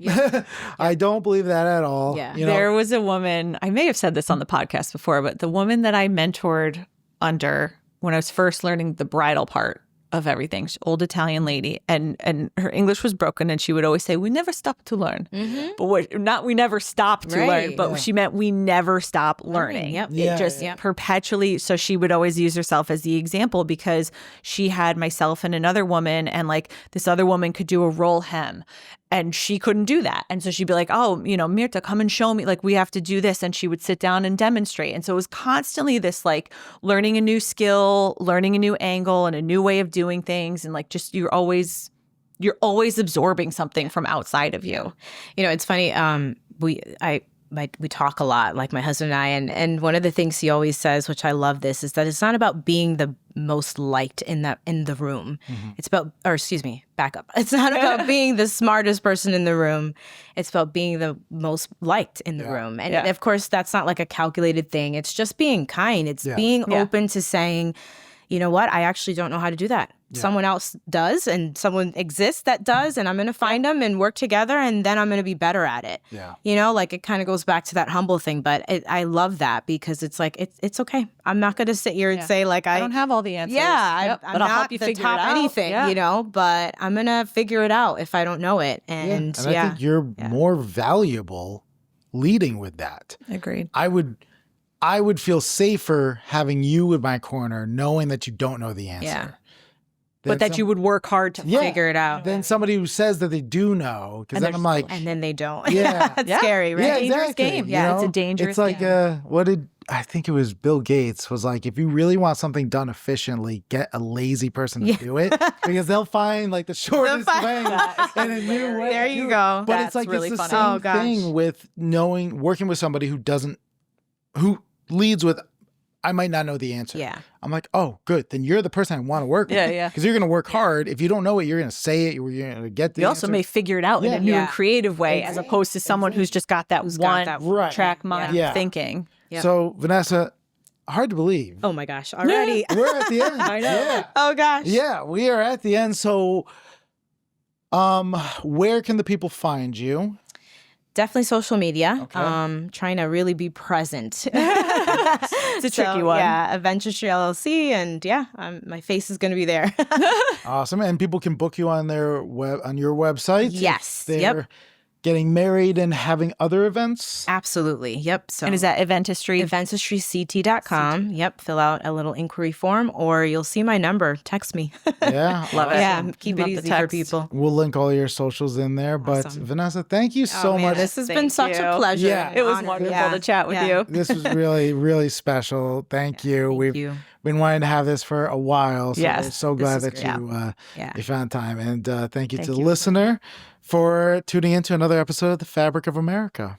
S2: I don't believe that at all.
S3: Yeah.
S1: There was a woman, I may have said this on the podcast before, but the woman that I mentored under when I was first learning the bridal part of everything. She's old Italian lady, and her English was broken, and she would always say, "We never stop to learn." But we never stop to learn, but she meant we never stop learning. It just perpetually. So she would always use herself as the example because she had myself and another woman, and like this other woman could do a roll hem. And she couldn't do that. And so she'd be like, oh, Mirta, come and show me. Like, we have to do this. And she would sit down and demonstrate. And so it was constantly this like learning a new skill, learning a new angle and a new way of doing things. And like just you're always absorbing something from outside of you.
S3: It's funny. We talk a lot, like my husband and I, and one of the things he always says, which I love this, is that it's not about being the most liked in the room. It's about, back up. It's not about being the smartest person in the room. It's about being the most liked in the room. And of course, that's not like a calculated thing. It's just being kind. It's being open to saying, you know what, I actually don't know how to do that. Someone else does, and someone exists that does, and I'm going to find them and work together, and then I'm going to be better at it. Like it kind of goes back to that humble thing, but I love that because it's like, it's okay. I'm not going to sit here and say like, I don't
S1: have all the answers.
S3: I'm
S1: but I'll
S3: not
S1: help you
S3: the
S1: figure
S3: top
S1: it out.
S3: anything, but I'm going to figure it out if I don't know it. And
S2: I think you're more valuable leading with that.
S1: Agreed.
S2: I would feel safer having you in my corner, knowing that you don't know the answer.
S1: But that you would work hard to
S3: figure it out.
S2: Than somebody who says that they do know, because then I'm like,
S3: and then they don't.
S2: Yeah,
S3: it's scary, right?
S2: Yeah,
S1: Dangerous
S2: exactly.
S1: game. Yeah, it's a dangerous.
S2: It's like, what did I think it was? Bill Gates was like, if you really want something done efficiently, get a lazy person to do it, because they'll find like the shortest way and a new way.
S3: There you go.
S2: But
S1: That's
S2: it's like
S1: really
S2: it's the
S1: funny.
S2: same thing with working with somebody who leads with, I might not know the answer.
S3: Yeah.
S2: I'm like, oh, good. Then you're the person I want to work with.
S1: Yeah.
S2: Because you're going to work hard. If you don't know it, you're going to say it. You're going to get the
S1: You also
S2: answer.
S1: may figure it out in a new and creative way, as opposed to someone who's just got that one track mind thinking.
S2: Yep. So, Vanessa, hard to believe.
S3: Oh my gosh. Already.
S2: We're at the end.
S3: I know.
S2: Yeah.
S3: Oh gosh.
S2: Yeah, we are at the end. So, where can the people find you?
S3: Definitely social media.
S2: Okay.
S3: Trying to really be present.
S1: It's a tricky one.
S3: Yeah, Eventistry LLC, and my face is going to be there.
S2: Awesome. And people can book you on your website.
S3: Yes.
S2: If they're getting married and having other events.
S3: Absolutely. Yep. So,
S1: and is that Eventistry?
S3: Eventistryct.com. Yep. Fill out a little inquiry form, or you'll see my number. Text me.
S2: Yeah.
S1: Love it.
S3: Yeah. Keep
S1: Love
S3: it
S1: the
S3: easy for
S1: text.
S3: people.
S2: We'll link all your socials in there. But
S3: Awesome.
S2: Vanessa, thank you so much.
S3: This has
S1: Thank
S3: been such
S1: you.
S3: a pleasure.
S2: Yeah.
S1: It was
S3: Honor.
S1: wonderful to chat with you.
S2: This was really, really special. Thank you.
S3: Thank
S2: We've
S3: you.
S2: been wanting to have this for a while. So
S1: Yes,
S2: we're so glad
S3: this is
S2: that
S3: great.
S2: you found time. And thank you to the
S1: you.
S2: listener for tuning in to another episode of The Fabric of America.